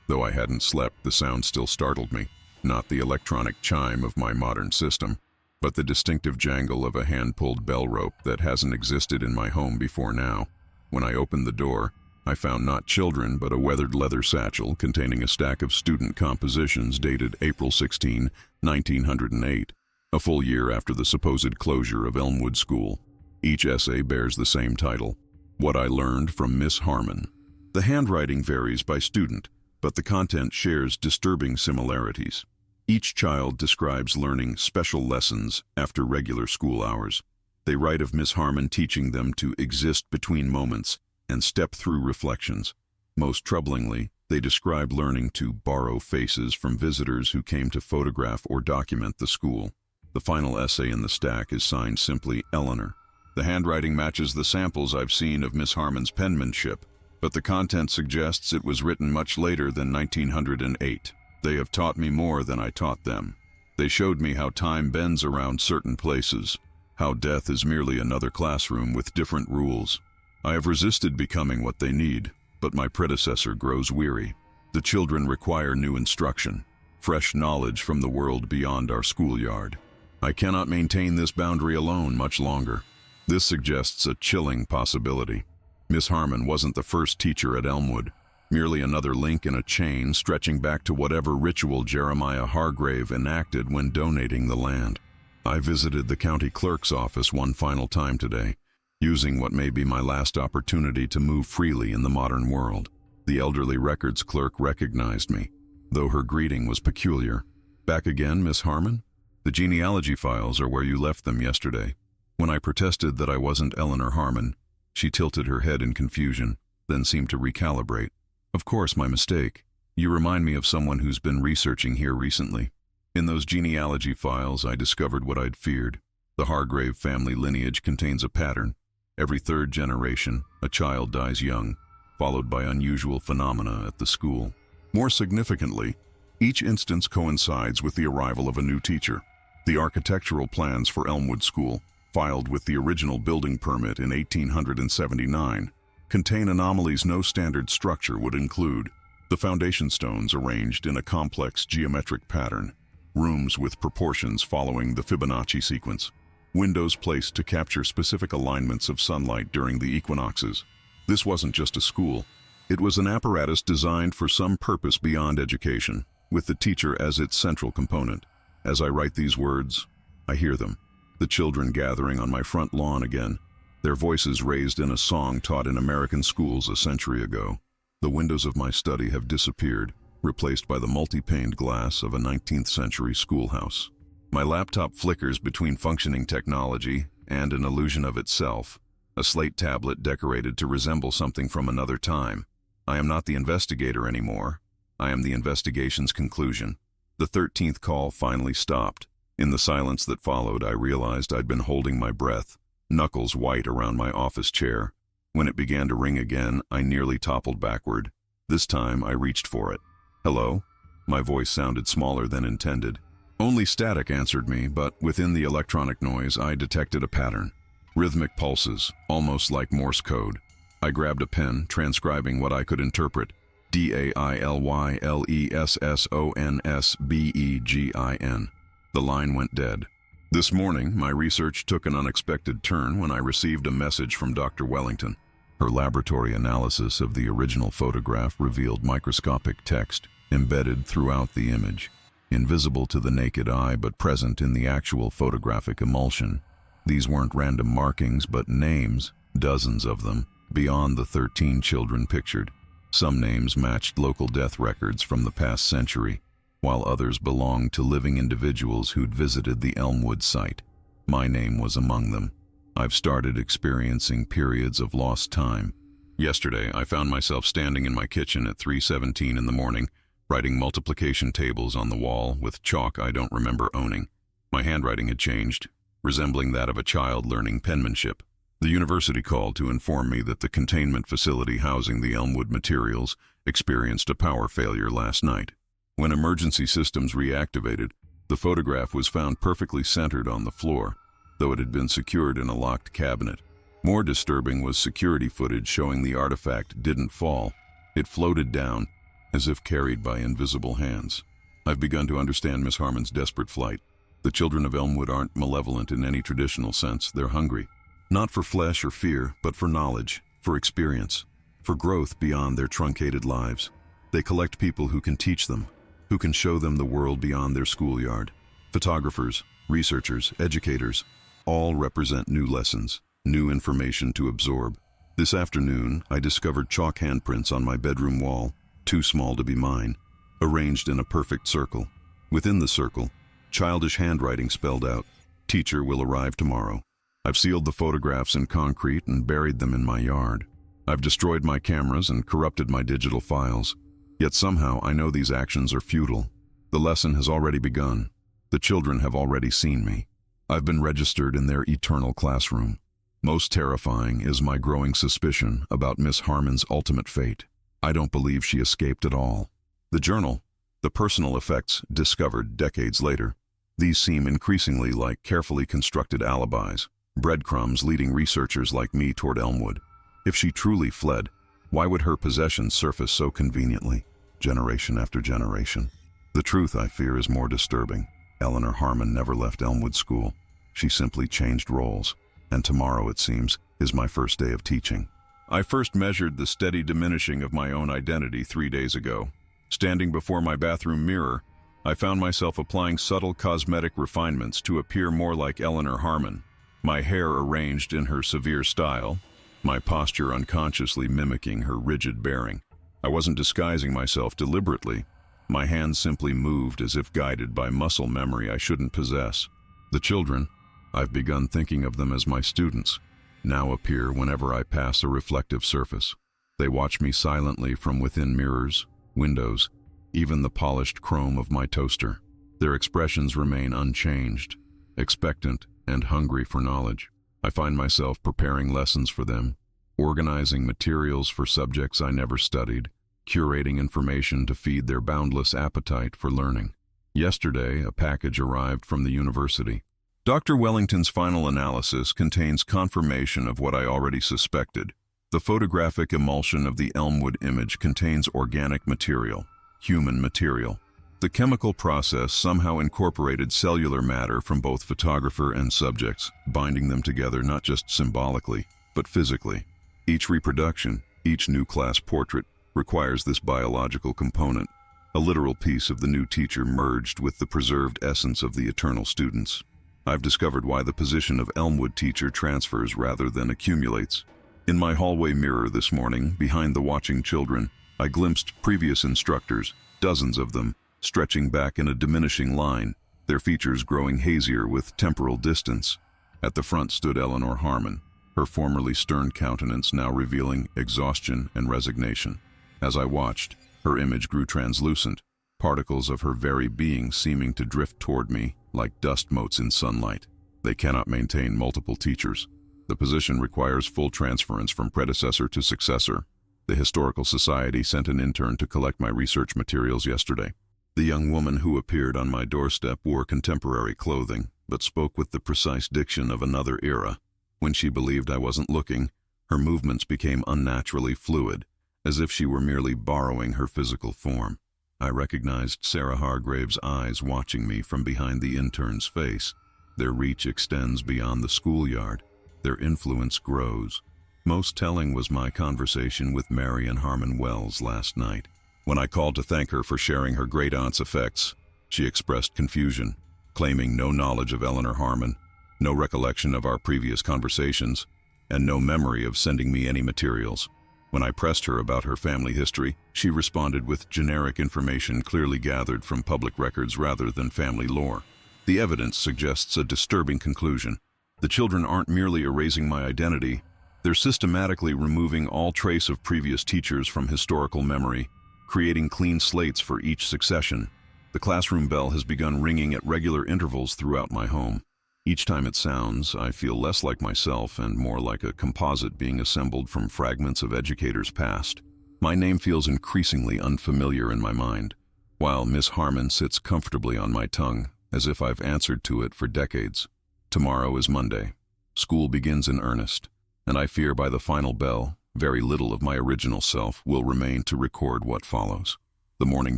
Though I hadn't slept, the sound still startled me. Not the electronic chime of my modern system, but the distinctive jangle of a hand-pulled bell rope that hasn't existed in my home before now. When I opened the door, I found not children but a weathered leather satchel containing a stack of student compositions dated April 16, 1908, a full year after the supposed closure of Elmwood School. Each essay bears the same title, What I Learned from Miss Harmon. The handwriting varies by student, but the content shares disturbing similarities. Each child describes learning special lessons after regular school hours. They write of Miss Harmon teaching them to exist between moments and step through reflections. Most troublingly, they describe learning to borrow faces from visitors who came to photograph or document the school. The final essay in the stack is signed simply Eleanor. The handwriting matches the samples I've seen of Miss Harmon's penmanship, but the content suggests it was written much later than 1908. They have taught me more than I taught them. They showed me how time bends around certain places, how death is merely another classroom with different rules. I have resisted becoming what they need, but my predecessor grows weary. The children require new instruction. fresh knowledge from the world beyond our schoolyard. I cannot maintain this boundary alone much longer. This suggests a chilling possibility. Miss Harmon wasn't the first teacher at Elmwood, merely another link in a chain stretching back to whatever ritual Jeremiah Hargrave enacted when donating the land. I visited the county clerk's office one final time today, using what may be my last opportunity to move freely in the modern world. The elderly records clerk recognized me, though her greeting was peculiar. "Back again, Miss Harmon? The genealogy files are where you left them yesterday." When I protested that I wasn't Eleanor Harmon, she tilted her head in confusion, then seemed to recalibrate. "Of course, my mistake. You remind me of someone who's been researching here recently. In those genealogy files, I discovered what I'd feared. The Hargrave family lineage contains a pattern. Every third generation, a child dies young, followed by unusual phenomena at the school. More significantly, each instance coincides with the arrival of a new teacher. The architectural plans for Elmwood School, filed with the original building permit in 1879, contain anomalies no standard structure would include. The foundation stones arranged in a complex geometric pattern, rooms with proportions following the Fibonacci sequence, windows placed to capture specific alignments of sunlight during the equinoxes. This wasn't just a school. It was an apparatus designed for some purpose beyond education, with the teacher as its central component. As I write these words, I hear them. The children gathering on my front lawn again, their voices raised in a song taught in American schools a century ago. The windows of my study have disappeared, replaced by the multi-paned glass of a 19th century schoolhouse. My laptop flickers between functioning technology and an illusion of itself, a slate tablet decorated to resemble something from another time. I am not the investigator anymore. I am the investigation's conclusion. The 13th call finally stopped. In the silence that followed, I realized I'd been holding my breath, knuckles white around my office chair. When it began to ring again, I nearly toppled backward. This time, I reached for it. "Hello?" My voice sounded smaller than intended. Only static answered me, but within the electronic noise, I detected a pattern. Rhythmic pulses, almost like Morse code. I grabbed a pen, transcribing what I could interpret. DAILYLESSONSBEGIN. The line went dead. This morning, my research took an unexpected turn when I received a message from Dr. Wellington. Her laboratory analysis of the original photograph revealed microscopic text embedded throughout the image, invisible to the naked eye but present in the actual photographic emulsion. These weren't random markings but names, dozens of them, beyond the 13 children pictured. Some names matched local death records from the past century, while others belonged to living individuals who'd visited the Elmwood site. My name was among them. I've started experiencing periods of lost time. Yesterday, I found myself standing in my kitchen at 3:17 in the morning, writing multiplication tables on the wall with chalk I don't remember owning. My handwriting had changed, resembling that of a child learning penmanship. The university called to inform me that the containment facility housing the Elmwood materials experienced a power failure last night. When emergency systems reactivated, the photograph was found perfectly centered on the floor, though it had been secured in a locked cabinet. More disturbing was security footage showing the artifact didn't fall. It floated down, as if carried by invisible hands. I've begun to understand Miss Harmon's desperate flight. The children of Elmwood aren't malevolent in any traditional sense. They're hungry. Not for flesh or fear, but for knowledge, for experience, for growth beyond their truncated lives. They collect people who can teach them, who can show them the world beyond their schoolyard. Photographers, researchers, educators, all represent new lessons, new information to absorb. This afternoon, I discovered chalk handprints on my bedroom wall, too small to be mine, arranged in a perfect circle. Within the circle, childish handwriting spelled out, "Teacher will arrive tomorrow." I've sealed the photographs in concrete and buried them in my yard. I've destroyed my cameras and corrupted my digital files. Yet somehow I know these actions are futile. The lesson has already begun. The children have already seen me. I've been registered in their eternal classroom. Most terrifying is my growing suspicion about Miss Harmon's ultimate fate. I don't believe she escaped at all. The journal, the personal effects discovered decades later. These seem increasingly like carefully constructed alibis, breadcrumbs leading researchers like me toward Elmwood. If she truly fled, why would her possessions surface so conveniently, generation after generation? The truth, I fear, is more disturbing. Eleanor Harmon never left Elmwood School. She simply changed roles, and tomorrow, it seems, is my first day of teaching. I first measured the steady diminishing of my own identity 3 days ago. Standing before my bathroom mirror, I found myself applying subtle cosmetic refinements to appear more like Eleanor Harmon. My hair arranged in her severe style, my posture unconsciously mimicking her rigid bearing. I wasn't disguising myself deliberately. My hands simply moved as if guided by muscle memory I shouldn't possess. The children, I've begun thinking of them as my students, now appear whenever I pass a reflective surface. They watch me silently from within mirrors, windows, even the polished chrome of my toaster. Their expressions remain unchanged, expectant and hungry for knowledge. I find myself preparing lessons for them, organizing materials for subjects I never studied, curating information to feed their boundless appetite for learning. Yesterday, a package arrived from the university. Dr. Wellington's final analysis contains confirmation of what I already suspected. The photographic emulsion of the Elmwood image contains organic material, human material. The chemical process somehow incorporated cellular matter from both photographer and subjects, binding them together not just symbolically, but physically. Each reproduction, each new class portrait, requires this biological component, a literal piece of the new teacher merged with the preserved essence of the eternal students. I've discovered why the position of Elmwood teacher transfers rather than accumulates. In my hallway mirror this morning, behind the watching children, I glimpsed previous instructors, dozens of them, stretching back in a diminishing line, their features growing hazier with temporal distance. At the front stood Eleanor Harmon, her formerly stern countenance now revealing exhaustion and resignation. As I watched, her image grew translucent, particles of her very being seeming to drift toward me like dust motes in sunlight. They cannot maintain multiple teachers. The position requires full transference from predecessor to successor. The Historical Society sent an intern to collect my research materials yesterday. The young woman who appeared on my doorstep wore contemporary clothing, but spoke with the precise diction of another era. When she believed I wasn't looking, her movements became unnaturally fluid, as if she were merely borrowing her physical form. I recognized Sarah Hargrave's eyes watching me from behind the intern's face. Their reach extends beyond the schoolyard. Their influence grows. Most telling was my conversation with Marian Harmon Wells last night. When I called to thank her for sharing her great-aunt's effects, she expressed confusion, claiming no knowledge of Eleanor Harmon, no recollection of our previous conversations, and no memory of sending me any materials. When I pressed her about her family history, she responded with generic information clearly gathered from public records rather than family lore. The evidence suggests a disturbing conclusion. The children aren't merely erasing my identity, they're systematically removing all trace of previous teachers from historical memory, creating clean slates for each succession. The classroom bell has begun ringing at regular intervals throughout my home. Each time it sounds, I feel less like myself and more like a composite being assembled from fragments of educators past. My name feels increasingly unfamiliar in my mind, while Miss Harmon sits comfortably on my tongue, as if I've answered to it for decades. Tomorrow is Monday. School begins in earnest, and I fear by the final bell, very little of my original self will remain to record what follows. The morning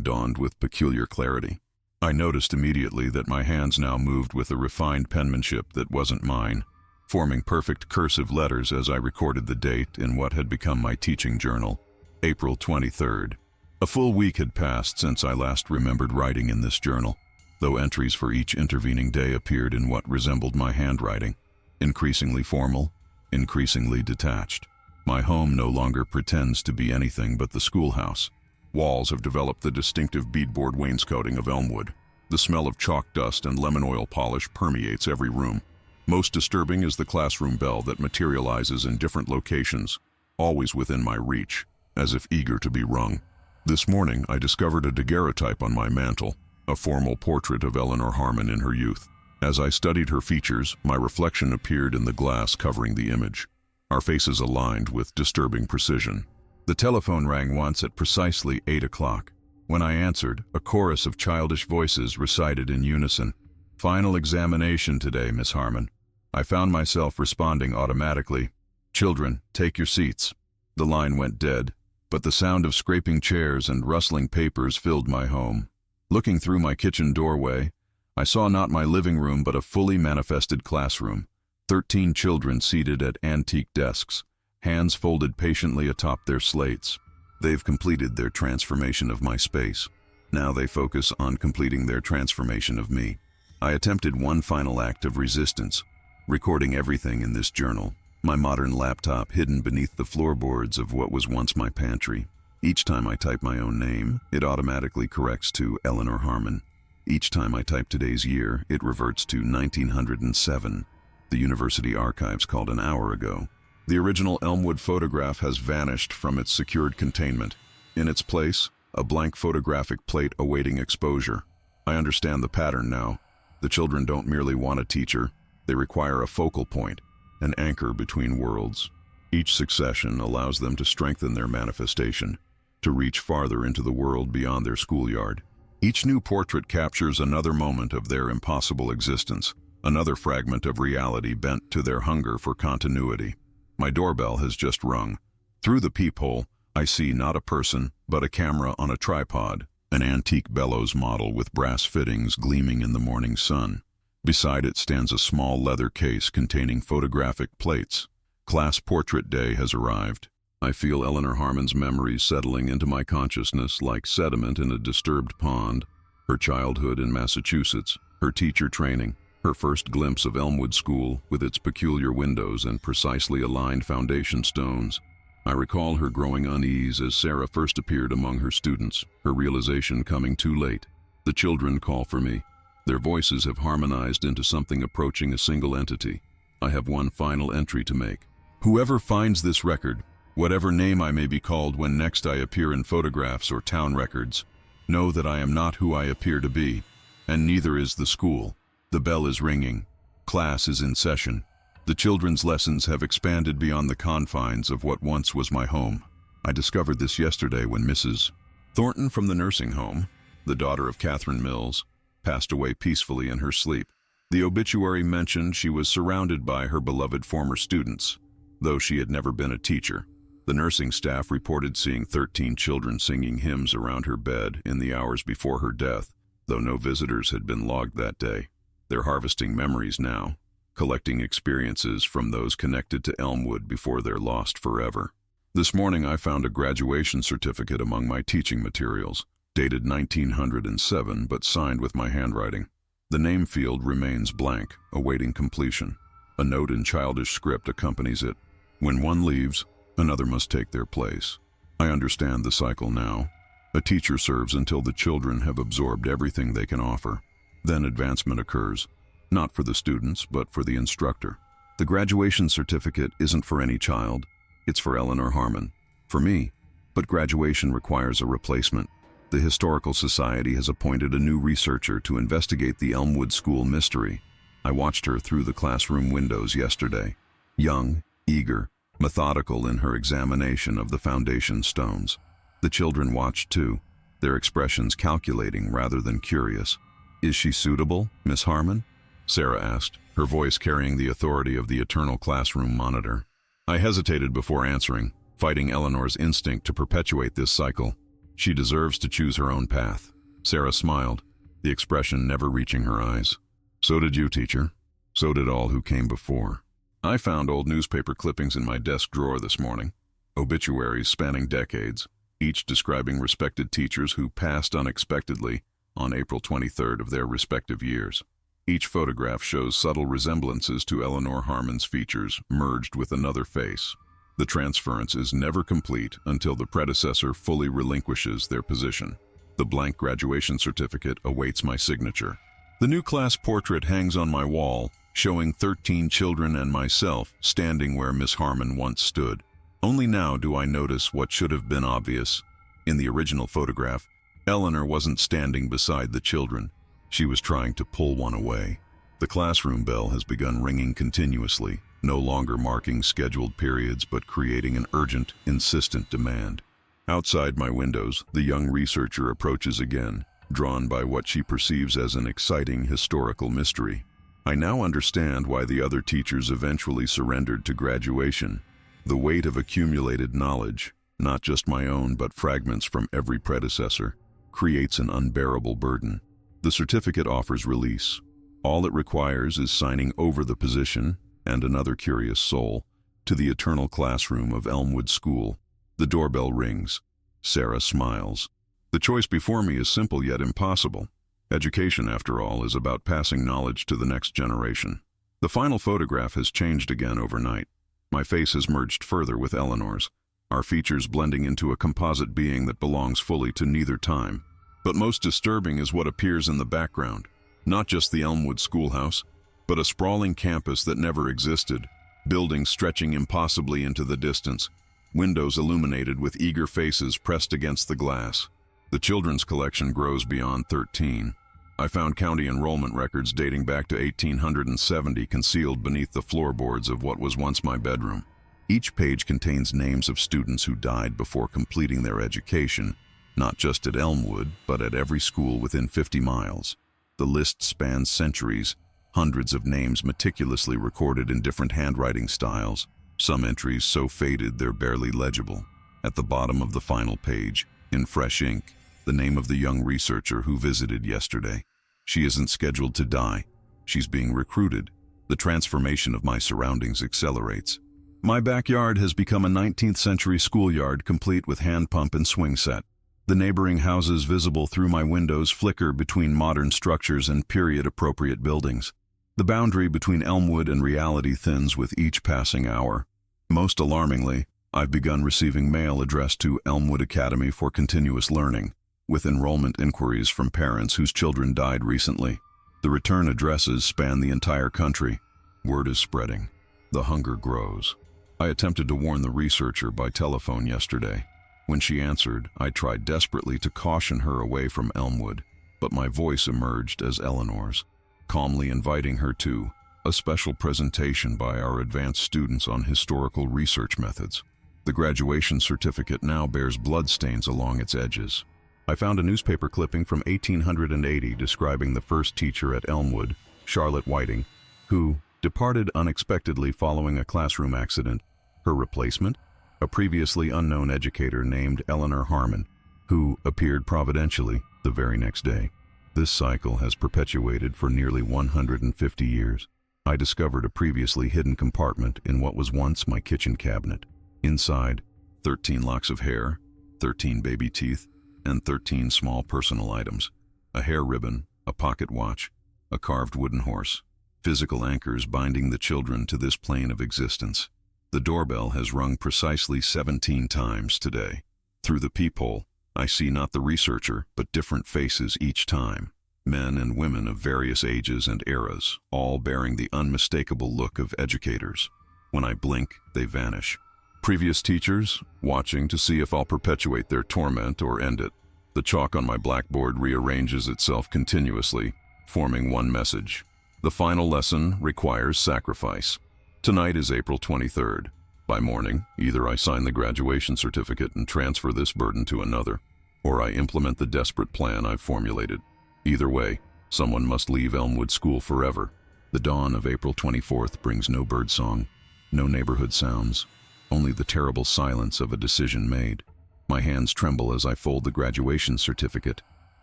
dawned with peculiar clarity. I noticed immediately that my hands now moved with a refined penmanship that wasn't mine, forming perfect cursive letters as I recorded the date in what had become my teaching journal, April 23rd. A full week had passed since I last remembered writing in this journal, though entries for each intervening day appeared in what resembled my handwriting, increasingly formal, increasingly detached. My home no longer pretends to be anything but the schoolhouse. Walls have developed the distinctive beadboard wainscoting of Elmwood. The smell of chalk dust and lemon oil polish permeates every room. Most disturbing is the classroom bell that materializes in different locations, always within my reach, as if eager to be rung. This morning, I discovered a daguerreotype on my mantel, a formal portrait of Eleanor Harmon in her youth. As I studied her features, my reflection appeared in the glass covering the image. Our faces aligned with disturbing precision. The telephone rang once at precisely 8 o'clock. When I answered, a chorus of childish voices recited in unison, "Final examination today, Miss Harmon." I found myself responding automatically, "Children, take your seats." The line went dead, but the sound of scraping chairs and rustling papers filled my home. Looking through my kitchen doorway, I saw not my living room but a fully manifested classroom. 13 children seated at antique desks, hands folded patiently atop their slates. They've completed their transformation of my space. Now they focus on completing their transformation of me. I attempted one final act of resistance, recording everything in this journal, my modern laptop hidden beneath the floorboards of what was once my pantry. Each time I type my own name, it automatically corrects to Eleanor Harmon. Each time I type today's year, it reverts to 1907. The university archives called an hour ago. The original Elmwood photograph has vanished from its secured containment. In its place, a blank photographic plate awaiting exposure. I understand the pattern now. The children don't merely want a teacher, they require a focal point, an anchor between worlds. Each succession allows them to strengthen their manifestation, to reach farther into the world beyond their schoolyard. Each new portrait captures another moment of their impossible existence, another fragment of reality bent to their hunger for continuity. My doorbell has just rung. Through the peephole, I see not a person, but a camera on a tripod, an antique bellows model with brass fittings gleaming in the morning sun. Beside it stands a small leather case containing photographic plates. Class portrait day has arrived. I feel Eleanor Harmon's memories settling into my consciousness like sediment in a disturbed pond. Her childhood in Massachusetts, her teacher training, her first glimpse of Elmwood School with its peculiar windows and precisely aligned foundation stones. I recall her growing unease as Sarah first appeared among her students, her realization coming too late. The children call for me. Their voices have harmonized into something approaching a single entity. I have one final entry to make. Whoever finds this record, whatever name I may be called when next I appear in photographs or town records, know that I am not who I appear to be, and neither is the school. The bell is ringing. Class is in session. The children's lessons have expanded beyond the confines of what once was my home. I discovered this yesterday when Mrs. Thornton from the nursing home, the daughter of Catherine Mills, passed away peacefully in her sleep. The obituary mentioned she was surrounded by her beloved former students, though she had never been a teacher. The nursing staff reported seeing 13 children singing hymns around her bed in the hours before her death, though no visitors had been logged that day. They're harvesting memories now, collecting experiences from those connected to Elmwood before they're lost forever. This morning I found a graduation certificate among my teaching materials, dated 1907 but signed with my handwriting. The name field remains blank, awaiting completion. A note in childish script accompanies it. When one leaves, another must take their place. I understand the cycle now. A teacher serves until the children have absorbed everything they can offer. Then advancement occurs, not for the students, but for the instructor. The graduation certificate isn't for any child. It's for Eleanor Harmon. For me. But graduation requires a replacement. The Historical Society has appointed a new researcher to investigate the Elmwood School mystery. I watched her through the classroom windows yesterday. Young, eager, methodical in her examination of the foundation stones. The children watched too, their expressions calculating rather than curious. "Is she suitable, Miss Harmon?" Sarah asked, her voice carrying the authority of the eternal classroom monitor. I hesitated before answering, fighting Eleanor's instinct to perpetuate this cycle. She deserves to choose her own path. Sarah smiled, the expression never reaching her eyes. "So did you, teacher. So did all who came before." I found old newspaper clippings in my desk drawer this morning, obituaries spanning decades, each describing respected teachers who passed unexpectedly on April 23rd of their respective years. Each photograph shows subtle resemblances to Eleanor Harmon's features merged with another face. The transference is never complete until the predecessor fully relinquishes their position. The blank graduation certificate awaits my signature. The new class portrait hangs on my wall, showing 13 children and myself standing where Miss Harmon once stood. Only now do I notice what should have been obvious. In the original photograph, Eleanor wasn't standing beside the children. She was trying to pull one away. The classroom bell has begun ringing continuously, no longer marking scheduled periods but creating an urgent, insistent demand. Outside my windows, the young researcher approaches again, drawn by what she perceives as an exciting historical mystery. I now understand why the other teachers eventually surrendered to graduation. The weight of accumulated knowledge, not just my own but fragments from every predecessor. creates an unbearable burden. The certificate offers release. All it requires is signing over the position and another curious soul to the eternal classroom of Elmwood School. The doorbell rings. Sarah smiles. The choice before me is simple yet impossible. Education, after all, is about passing knowledge to the next generation. The final photograph has changed again overnight. My face has merged further with Eleanor's, our features blending into a composite being that belongs fully to neither time. But most disturbing is what appears in the background. Not just the Elmwood schoolhouse, but a sprawling campus that never existed, buildings stretching impossibly into the distance, windows illuminated with eager faces pressed against the glass. The children's collection grows beyond 13. I found county enrollment records dating back to 1870 concealed beneath the floorboards of what was once my bedroom. Each page contains names of students who died before completing their education, not just at Elmwood, but at every school within 50 miles. The list spans centuries, hundreds of names meticulously recorded in different handwriting styles, some entries so faded they're barely legible. At the bottom of the final page, in fresh ink, the name of the young researcher who visited yesterday. She isn't scheduled to die. She's being recruited. The transformation of my surroundings accelerates. My backyard has become a 19th century schoolyard complete with hand pump and swing set. The neighboring houses visible through my windows flicker between modern structures and period-appropriate buildings. The boundary between Elmwood and reality thins with each passing hour. Most alarmingly, I've begun receiving mail addressed to Elmwood Academy for Continuous Learning, with enrollment inquiries from parents whose children died recently. The return addresses span the entire country. Word is spreading. The hunger grows. I attempted to warn the researcher by telephone yesterday. When she answered, I tried desperately to caution her away from Elmwood, but my voice emerged as Eleanor's, calmly inviting her to a special presentation by our advanced students on historical research methods. The graduation certificate now bears bloodstains along its edges. I found a newspaper clipping from 1880 describing the first teacher at Elmwood, Charlotte Whiting, who departed unexpectedly following a classroom accident. Her replacement? A previously unknown educator named Eleanor Harmon, who appeared providentially the very next day. This cycle has perpetuated for nearly 150 years. I discovered a previously hidden compartment in what was once my kitchen cabinet. Inside, 13 locks of hair, 13 baby teeth, and 13 small personal items. A hair ribbon, a pocket watch, a carved wooden horse. Physical anchors binding the children to this plane of existence. The doorbell has rung precisely 17 times today. Through the peephole, I see not the researcher, but different faces each time. Men and women of various ages and eras, all bearing the unmistakable look of educators. When I blink, they vanish. Previous teachers, watching to see if I'll perpetuate their torment or end it. The chalk on my blackboard rearranges itself continuously, forming one message. The final lesson requires sacrifice. Tonight is April 23rd. By morning, either I sign the graduation certificate and transfer this burden to another, or I implement the desperate plan I've formulated. Either way, someone must leave Elmwood School forever. The dawn of April 24th brings no birdsong, no neighborhood sounds, only the terrible silence of a decision made. My hands tremble as I fold the graduation certificate,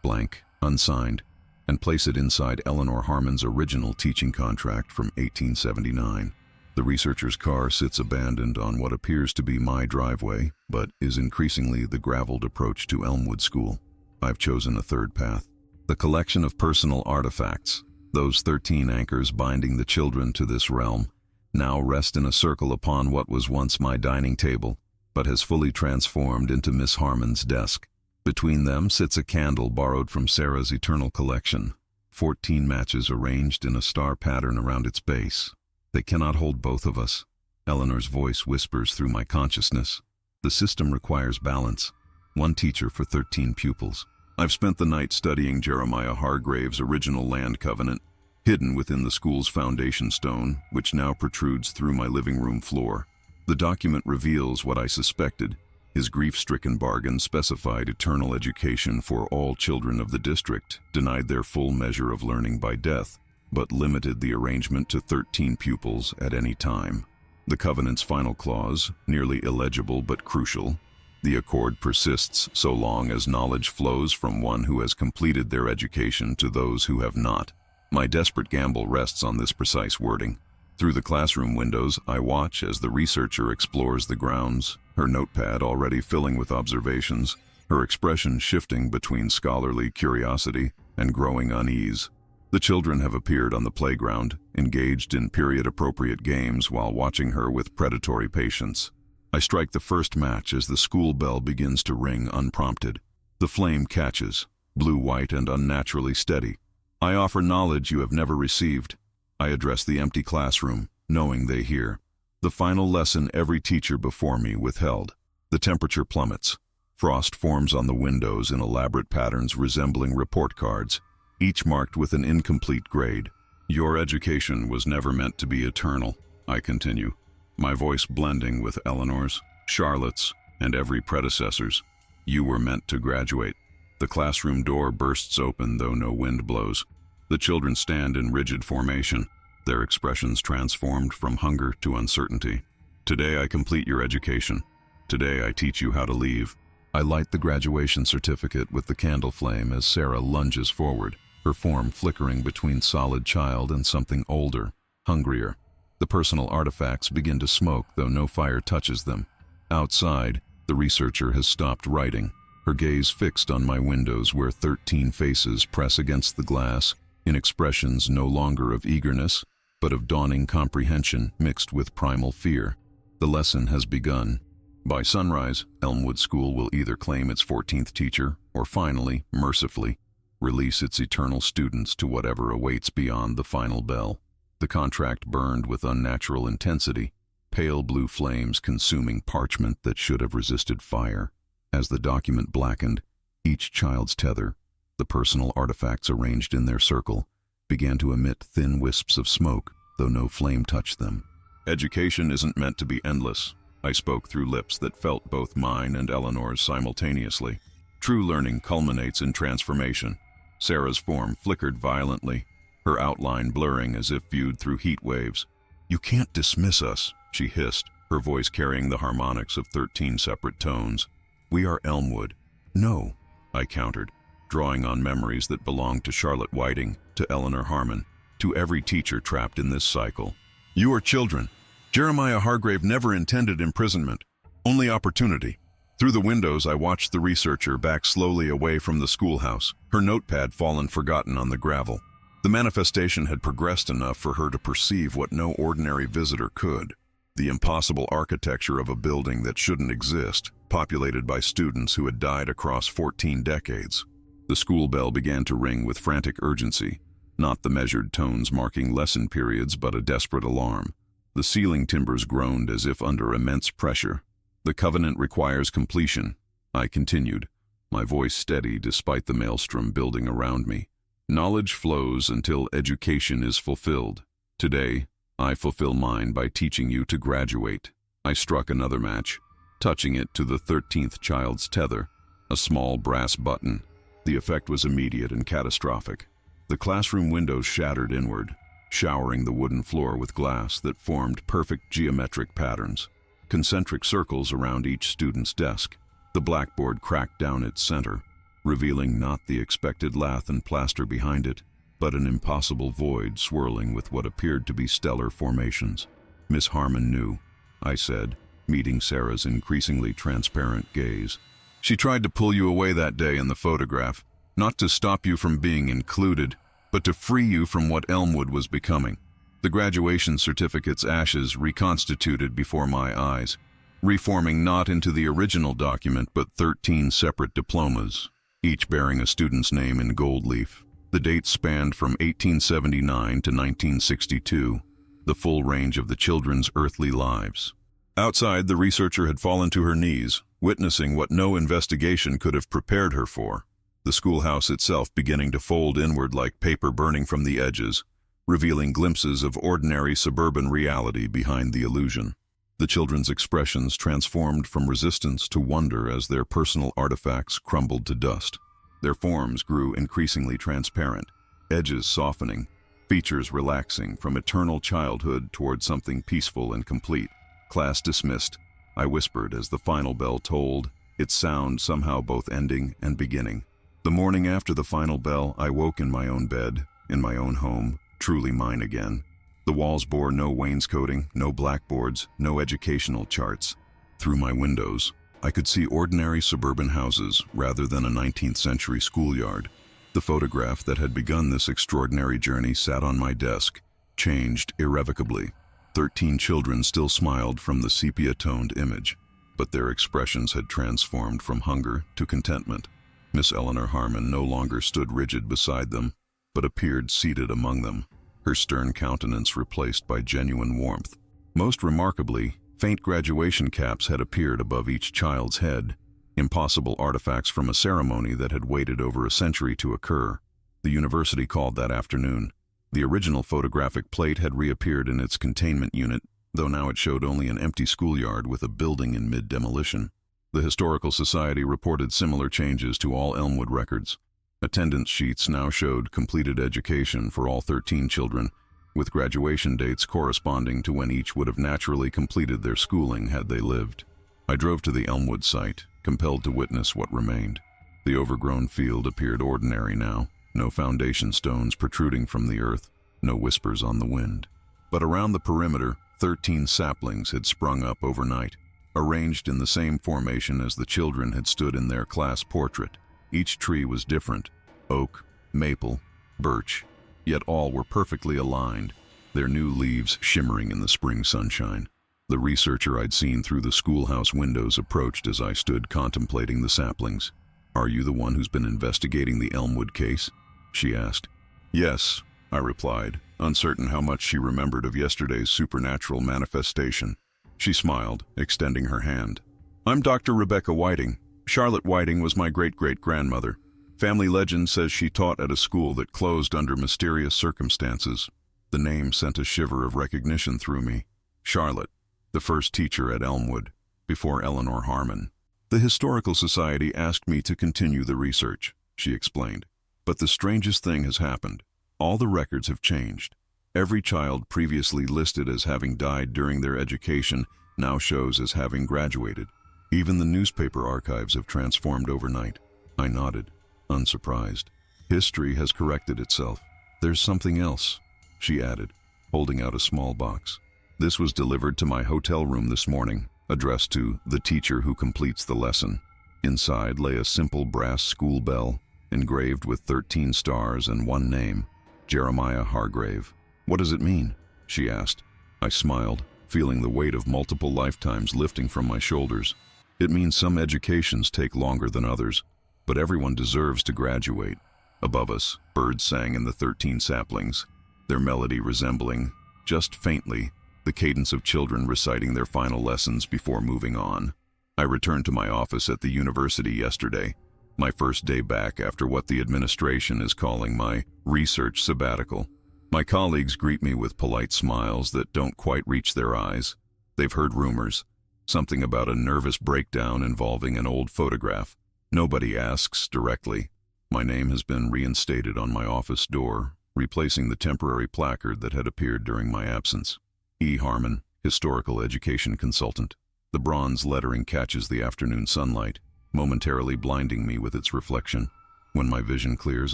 blank, unsigned, and place it inside Eleanor Harmon's original teaching contract from 1879. The researcher's car sits abandoned on what appears to be my driveway, but is increasingly the graveled approach to Elmwood School. I've chosen a third path. The collection of personal artifacts, those 13 anchors binding the children to this realm, now rest in a circle upon what was once my dining table, but has fully transformed into Miss Harmon's desk. Between them sits a candle borrowed from Sarah's eternal collection, 14 matches arranged in a star pattern around its base. They cannot hold both of us. Eleanor's voice whispers through my consciousness. The system requires balance. One teacher for 13 pupils. I've spent the night studying Jeremiah Hargrave's original land covenant, hidden within the school's foundation stone, which now protrudes through my living room floor. The document reveals what I suspected. His grief-stricken bargain specified eternal education for all children of the district, denied their full measure of learning by death, but limited the arrangement to 13 pupils at any time. The covenant's final clause, nearly illegible but crucial, The accord persists so long as knowledge flows from one who has completed their education to those who have not. My desperate gamble rests on this precise wording. Through the classroom windows, I watch as the researcher explores the grounds, her notepad already filling with observations, her expression shifting between scholarly curiosity and growing unease. The children have appeared on the playground, engaged in period-appropriate games while watching her with predatory patience. I strike the first match as the school bell begins to ring unprompted. The flame catches, blue-white and unnaturally steady. I offer knowledge you have never received. I address the empty classroom, knowing they hear. The final lesson every teacher before me withheld. The temperature plummets. Frost forms on the windows in elaborate patterns resembling report cards, each marked with an incomplete grade. Your education was never meant to be eternal, I continue, my voice blending with Eleanor's, Charlotte's, and every predecessor's. You were meant to graduate. The classroom door bursts open though no wind blows. The children stand in rigid formation, their expressions transformed from hunger to uncertainty. Today I complete your education. Today I teach you how to leave. I light the graduation certificate with the candle flame as Sarah lunges forward, her form flickering between solid child and something older, hungrier. The personal artifacts begin to smoke though no fire touches them. Outside, the researcher has stopped writing, her gaze fixed on my windows where 13 faces press against the glass in expressions no longer of eagerness, but of dawning comprehension mixed with primal fear. The lesson has begun. By sunrise, Elmwood School will either claim its 14th teacher or finally, mercifully, release its eternal students to whatever awaits beyond the final bell. The contract burned with unnatural intensity, pale blue flames consuming parchment that should have resisted fire. As the document blackened, each child's tether, the personal artifacts arranged in their circle, began to emit thin wisps of smoke, though no flame touched them. Education isn't meant to be endless, I spoke through lips that felt both mine and Eleanor's simultaneously. True learning culminates in transformation. Sarah's form flickered violently, her outline blurring as if viewed through heat waves. You can't dismiss us, she hissed, her voice carrying the harmonics of 13 separate tones. We are Elmwood. No, I countered, drawing on memories that belonged to Charlotte Whiting, to Eleanor Harmon, to every teacher trapped in this cycle. You are children. Jeremiah Hargrave never intended imprisonment, only opportunity. Through the windows, I watched the researcher back slowly away from the schoolhouse, her notepad fallen forgotten on the gravel. The manifestation had progressed enough for her to perceive what no ordinary visitor could. The impossible architecture of a building that shouldn't exist, populated by students who had died across 14 decades. The school bell began to ring with frantic urgency, not the measured tones marking lesson periods but a desperate alarm. The ceiling timbers groaned as if under immense pressure. The covenant requires completion, I continued, my voice steady despite the maelstrom building around me. Knowledge flows until education is fulfilled. Today, I fulfill mine by teaching you to graduate. I struck another match, touching it to the 13th child's tether, a small brass button. The effect was immediate and catastrophic. The classroom windows shattered inward, showering the wooden floor with glass that formed perfect geometric patterns, concentric circles around each student's desk. The blackboard cracked down its center, revealing not the expected lath and plaster behind it, but an impossible void swirling with what appeared to be stellar formations. Miss Harmon knew, I said, meeting Sarah's increasingly transparent gaze. She tried to pull you away that day in the photograph, not to stop you from being included, but to free you from what Elmwood was becoming. The graduation certificate's ashes reconstituted before my eyes, reforming not into the original document but 13 separate diplomas, each bearing a student's name in gold leaf. The dates spanned from 1879 to 1962, the full range of the children's earthly lives. Outside, the researcher had fallen to her knees, witnessing what no investigation could have prepared her for. The schoolhouse itself beginning to fold inward like paper burning from the edges, revealing glimpses of ordinary suburban reality behind the illusion. The children's expressions transformed from resistance to wonder as their personal artifacts crumbled to dust. Their forms grew increasingly transparent, edges softening, features relaxing from eternal childhood toward something peaceful and complete. Class dismissed, I whispered as the final bell tolled, its sound somehow both ending and beginning. The morning after the final bell, I woke in my own bed, in my own home, truly mine again. The walls bore no wainscoting, no blackboards, no educational charts. Through my windows, I could see ordinary suburban houses rather than a 19th century schoolyard. The photograph that had begun this extraordinary journey sat on my desk, changed irrevocably. 13 children still smiled from the sepia-toned image, but their expressions had transformed from hunger to contentment. Miss Eleanor Harmon no longer stood rigid beside them, but appeared seated among them, her stern countenance replaced by genuine warmth. Most remarkably, faint graduation caps had appeared above each child's head, impossible artifacts from a ceremony that had waited over a century to occur. The university called that afternoon. The original photographic plate had reappeared in its containment unit, though now it showed only an empty schoolyard with a building in mid-demolition. The Historical Society reported similar changes to all Elmwood records. Attendance sheets now showed completed education for all 13 children, with graduation dates corresponding to when each would have naturally completed their schooling had they lived. I drove to the Elmwood site, compelled to witness what remained. The overgrown field appeared ordinary now, no foundation stones protruding from the earth, no whispers on the wind. But around the perimeter, 13 saplings had sprung up overnight, arranged in the same formation as the children had stood in their class portrait. Each tree was different: oak, maple, birch, yet all were perfectly aligned, their new leaves shimmering in the spring sunshine. The researcher I'd seen through the schoolhouse windows approached as I stood contemplating the saplings. "Are you the one who's been investigating the Elmwood case?" she asked. "Yes," I replied, uncertain how much she remembered of yesterday's supernatural manifestation. She smiled, extending her hand. "I'm Dr. Rebecca Whiting. Charlotte Whiting was my great-great-grandmother. Family legend says she taught at a school that closed under mysterious circumstances." The name sent a shiver of recognition through me. Charlotte, the first teacher at Elmwood, before Eleanor Harmon. "The Historical Society asked me to continue the research," she explained. "But the strangest thing has happened. All the records have changed. Every child previously listed as having died during their education now shows as having graduated. Even the newspaper archives have transformed overnight." I nodded, unsurprised. "History has corrected itself. There's something else," she added, holding out a small box. "This was delivered to my hotel room this morning, addressed to the teacher who completes the lesson." Inside lay a simple brass school bell, engraved with 13 stars and one name: Jeremiah Hargrave. "What does it mean?" she asked. I smiled, feeling the weight of multiple lifetimes lifting from my shoulders. "It means some educations take longer than others, but everyone deserves to graduate." Above us, birds sang in the 13 saplings, their melody resembling, just faintly, the cadence of children reciting their final lessons before moving on. I returned to my office at the university yesterday, my first day back after what the administration is calling my research sabbatical. My colleagues greet me with polite smiles that don't quite reach their eyes. They've heard rumors, something about a nervous breakdown involving an old photograph. Nobody asks directly. My name has been reinstated on my office door, replacing the temporary placard that had appeared during my absence. E. Harmon, Historical Education Consultant. The bronze lettering catches the afternoon sunlight, momentarily blinding me with its reflection. When my vision clears,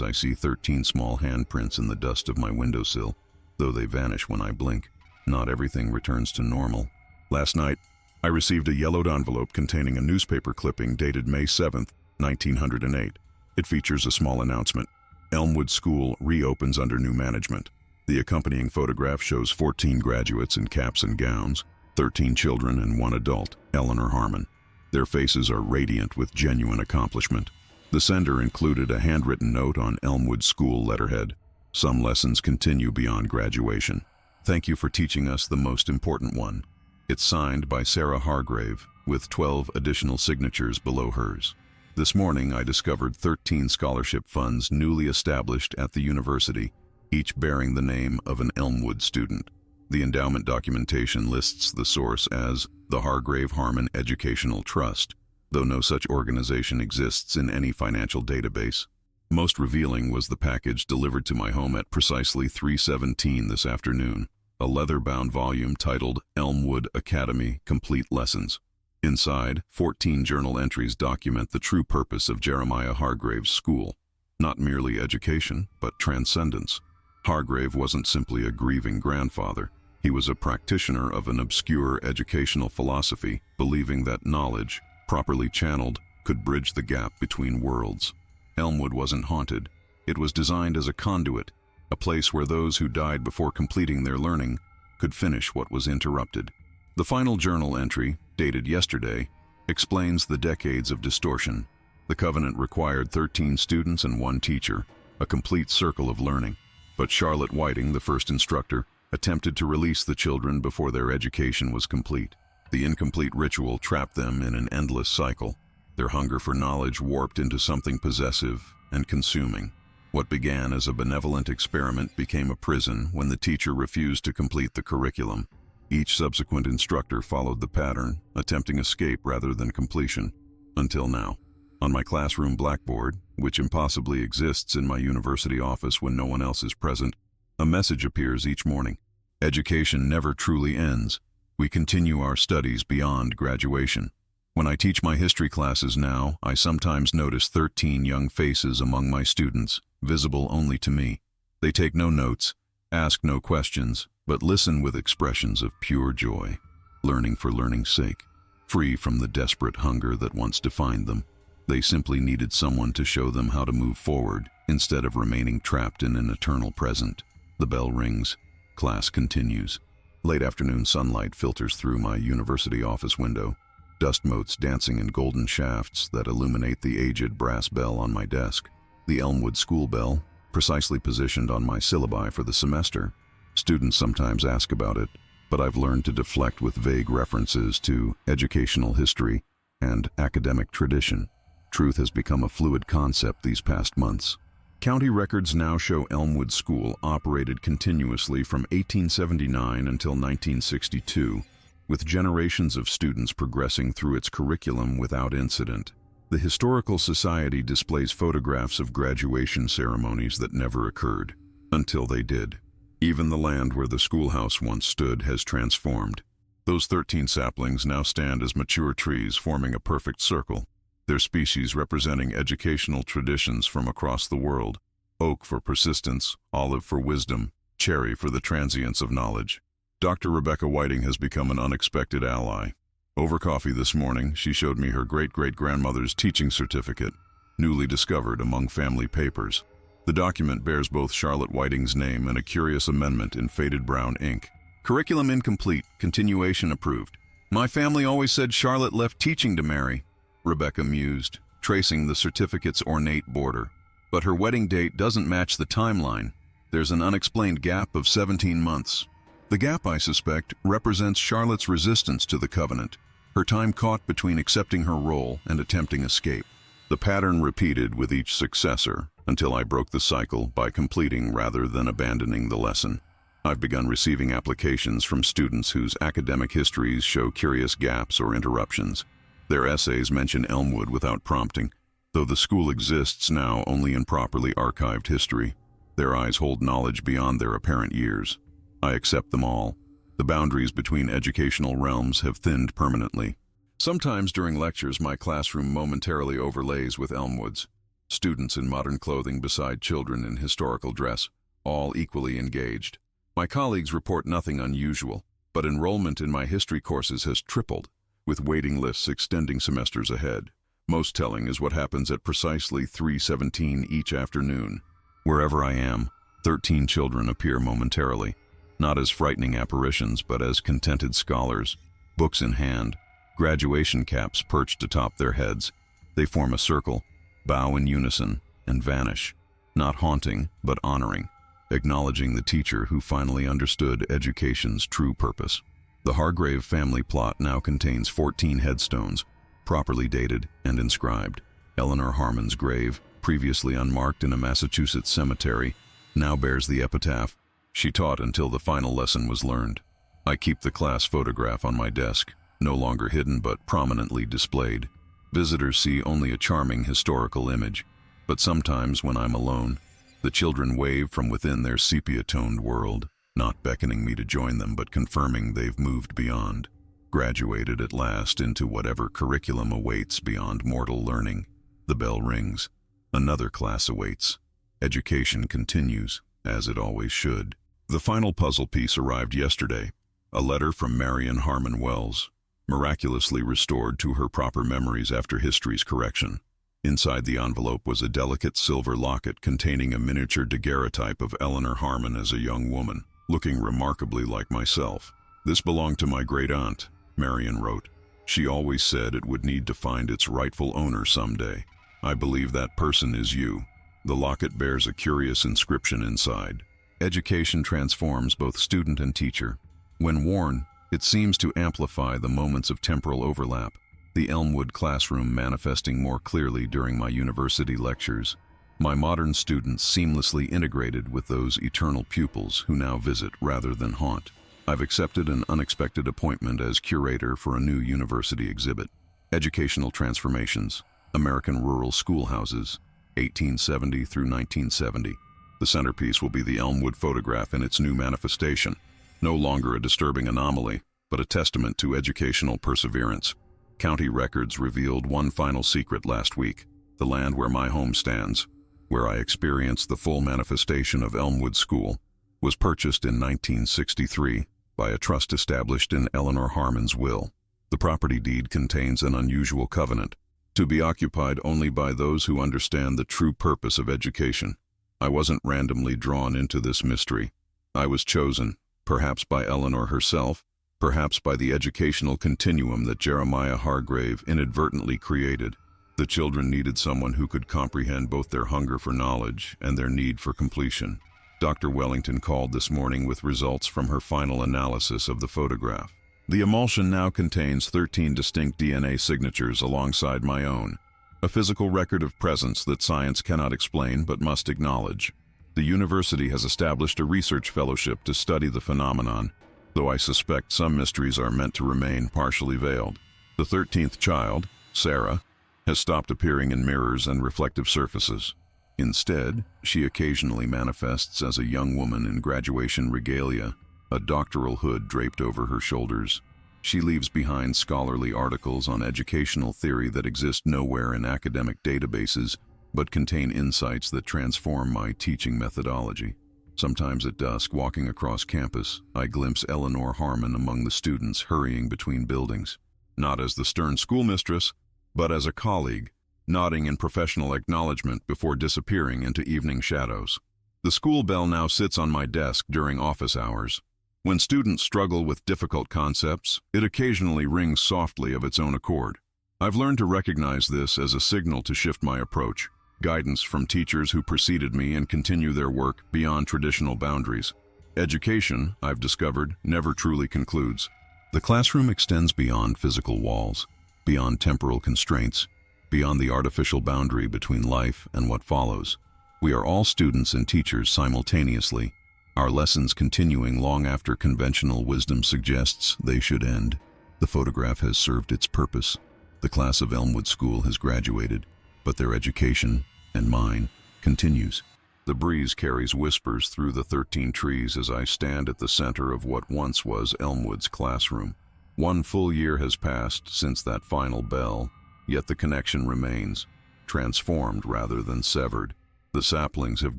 I see 13 small handprints in the dust of my windowsill, though they vanish when I blink. Not everything returns to normal. Last night, I received a yellowed envelope containing a newspaper clipping dated May 7, 1908. It features a small announcement: Elmwood School reopens under new management. The accompanying photograph shows 14 graduates in caps and gowns, 13 children and one adult, Eleanor Harmon. Their faces are radiant with genuine accomplishment. The sender included a handwritten note on Elmwood School letterhead: "Some lessons continue beyond graduation. Thank you for teaching us the most important one." It's signed by Sarah Hargrave, with 12 additional signatures below hers. This morning I discovered 13 scholarship funds newly established at the university, each bearing the name of an Elmwood student. The endowment documentation lists the source as the Hargrave Harmon Educational Trust, though no such organization exists in any financial database. Most revealing was the package delivered to my home at precisely 3:17 this afternoon, a leather-bound volume titled Elmwood Academy Complete Lessons. Inside, 14 journal entries document the true purpose of Jeremiah Hargrave's school. Not merely education, but transcendence. Hargrave wasn't simply a grieving grandfather. He was a practitioner of an obscure educational philosophy, believing that knowledge, properly channeled, could bridge the gap between worlds. Elmwood wasn't haunted. It was designed as a conduit, a place where those who died before completing their learning could finish what was interrupted. The final journal entry, dated yesterday, explains the decades of distortion. The covenant required 13 students and 1 teacher, a complete circle of learning. But Charlotte Whiting, the first instructor, attempted to release the children before their education was complete. The incomplete ritual trapped them in an endless cycle. Their hunger for knowledge warped into something possessive and consuming. What began as a benevolent experiment became a prison when the teacher refused to complete the curriculum. Each subsequent instructor followed the pattern, attempting escape rather than completion, until now. On my classroom blackboard, which impossibly exists in my university office when no one else is present, a message appears each morning. Education never truly ends. We continue our studies beyond graduation. When I teach my history classes now, I sometimes notice 13 young faces among my students, visible only to me. They take no notes, ask no questions, but listen with expressions of pure joy, learning for learning's sake, free from the desperate hunger that once defined them. They simply needed someone to show them how to move forward instead of remaining trapped in an eternal present. The bell rings. Class continues. Late afternoon sunlight filters through my university office window, dust motes dancing in golden shafts that illuminate the aged brass bell on my desk. The Elmwood school bell, precisely positioned on my syllabi for the semester. Students sometimes ask about it, but I've learned to deflect with vague references to educational history and academic tradition. Truth has become a fluid concept these past months. County records now show Elmwood School operated continuously from 1879 until 1962, with generations of students progressing through its curriculum without incident. The Historical Society displays photographs of graduation ceremonies that never occurred, until they did. Even the land where the schoolhouse once stood has transformed. Those 13 saplings now stand as mature trees forming a perfect circle, their species representing educational traditions from across the world. Oak for persistence, olive for wisdom, cherry for the transience of knowledge. Dr. Rebecca Whiting has become an unexpected ally. Over coffee this morning, she showed me her great-great-grandmother's teaching certificate, newly discovered among family papers. The document bears both Charlotte Whiting's name and a curious amendment in faded brown ink. Curriculum incomplete, continuation approved. My family always said Charlotte left teaching to marry, Rebecca mused, tracing the certificate's ornate border. But her wedding date doesn't match the timeline. There's an unexplained gap of 17 months. The gap, I suspect, represents Charlotte's resistance to the covenant, her time caught between accepting her role and attempting escape. The pattern repeated with each successor until I broke the cycle by completing rather than abandoning the lesson. I've begun receiving applications from students whose academic histories show curious gaps or interruptions. Their essays mention Elmwood without prompting, though the school exists now only in properly archived history. Their eyes hold knowledge beyond their apparent years. I accept them all. The boundaries between educational realms have thinned permanently. Sometimes during lectures, my classroom momentarily overlays with Elmwood's. Students in modern clothing beside children in historical dress, all equally engaged. My colleagues report nothing unusual, but enrollment in my history courses has tripled, with waiting lists extending semesters ahead. Most telling is what happens at precisely 3:17 each afternoon. Wherever I am, 13 children appear momentarily, not as frightening apparitions, but as contented scholars, books in hand, graduation caps perched atop their heads. They form a circle, bow in unison, and vanish, not haunting, but honoring, acknowledging the teacher who finally understood education's true purpose. The Hargrave family plot now contains 14 headstones, properly dated and inscribed. Eleanor Harmon's grave, previously unmarked in a Massachusetts cemetery, now bears the epitaph, "She taught until the final lesson was learned." I keep the class photograph on my desk, no longer hidden but prominently displayed. Visitors see only a charming historical image, but sometimes when I'm alone, the children wave from within their sepia-toned world, not beckoning me to join them but confirming they've moved beyond. Graduated at last into whatever curriculum awaits beyond mortal learning. The bell rings. Another class awaits. Education continues, as it always should. The final puzzle piece arrived yesterday. A letter from Marion Harmon Wells, miraculously restored to her proper memories after history's correction. Inside the envelope was a delicate silver locket containing a miniature daguerreotype of Eleanor Harmon as a young woman, looking remarkably like myself. "This belonged to my great-aunt," Marion wrote. "She always said it would need to find its rightful owner someday. I believe that person is you." The locket bears a curious inscription inside. Education transforms both student and teacher. When worn, it seems to amplify the moments of temporal overlap, the Elmwood classroom manifesting more clearly during my university lectures, my modern students seamlessly integrated with those eternal pupils who now visit rather than haunt. I've accepted an unexpected appointment as curator for a new university exhibit. Educational Transformations, American Rural Schoolhouses, 1870 through 1970. The centerpiece will be the Elmwood photograph in its new manifestation, no longer a disturbing anomaly, but a testament to educational perseverance. County records revealed one final secret last week: the land where my home stands, where I experienced the full manifestation of Elmwood School, was purchased in 1963 by a trust established in Eleanor Harmon's will. The property deed contains an unusual covenant, to be occupied only by those who understand the true purpose of education. I wasn't randomly drawn into this mystery. I was chosen, perhaps by Eleanor herself, perhaps by the educational continuum that Jeremiah Hargrave inadvertently created. The children needed someone who could comprehend both their hunger for knowledge and their need for completion. Dr. Wellington called this morning with results from her final analysis of the photograph. The emulsion now contains 13 distinct DNA signatures alongside my own, a physical record of presence that science cannot explain but must acknowledge. The university has established a research fellowship to study the phenomenon, though I suspect some mysteries are meant to remain partially veiled. The 13th child, Sarah, has stopped appearing in mirrors and reflective surfaces. Instead, she occasionally manifests as a young woman in graduation regalia, a doctoral hood draped over her shoulders. She leaves behind scholarly articles on educational theory that exist nowhere in academic databases, but contain insights that transform my teaching methodology. Sometimes at dusk, walking across campus, I glimpse Eleanor Harmon among the students hurrying between buildings, not as the stern schoolmistress, but as a colleague, nodding in professional acknowledgement before disappearing into evening shadows. The school bell now sits on my desk during office hours. When students struggle with difficult concepts, it occasionally rings softly of its own accord. I've learned to recognize this as a signal to shift my approach, guidance from teachers who preceded me and continue their work beyond traditional boundaries. Education, I've discovered, never truly concludes. The classroom extends beyond physical walls, beyond temporal constraints, beyond the artificial boundary between life and what follows. We are all students and teachers simultaneously, our lessons continuing long after conventional wisdom suggests they should end. The photograph has served its purpose. The class of Elmwood School has graduated, but their education, and mine, continues. The breeze carries whispers through the 13 trees as I stand at the center of what once was Elmwood's classroom. One full year has passed since that final bell, yet the connection remains, transformed rather than severed. The saplings have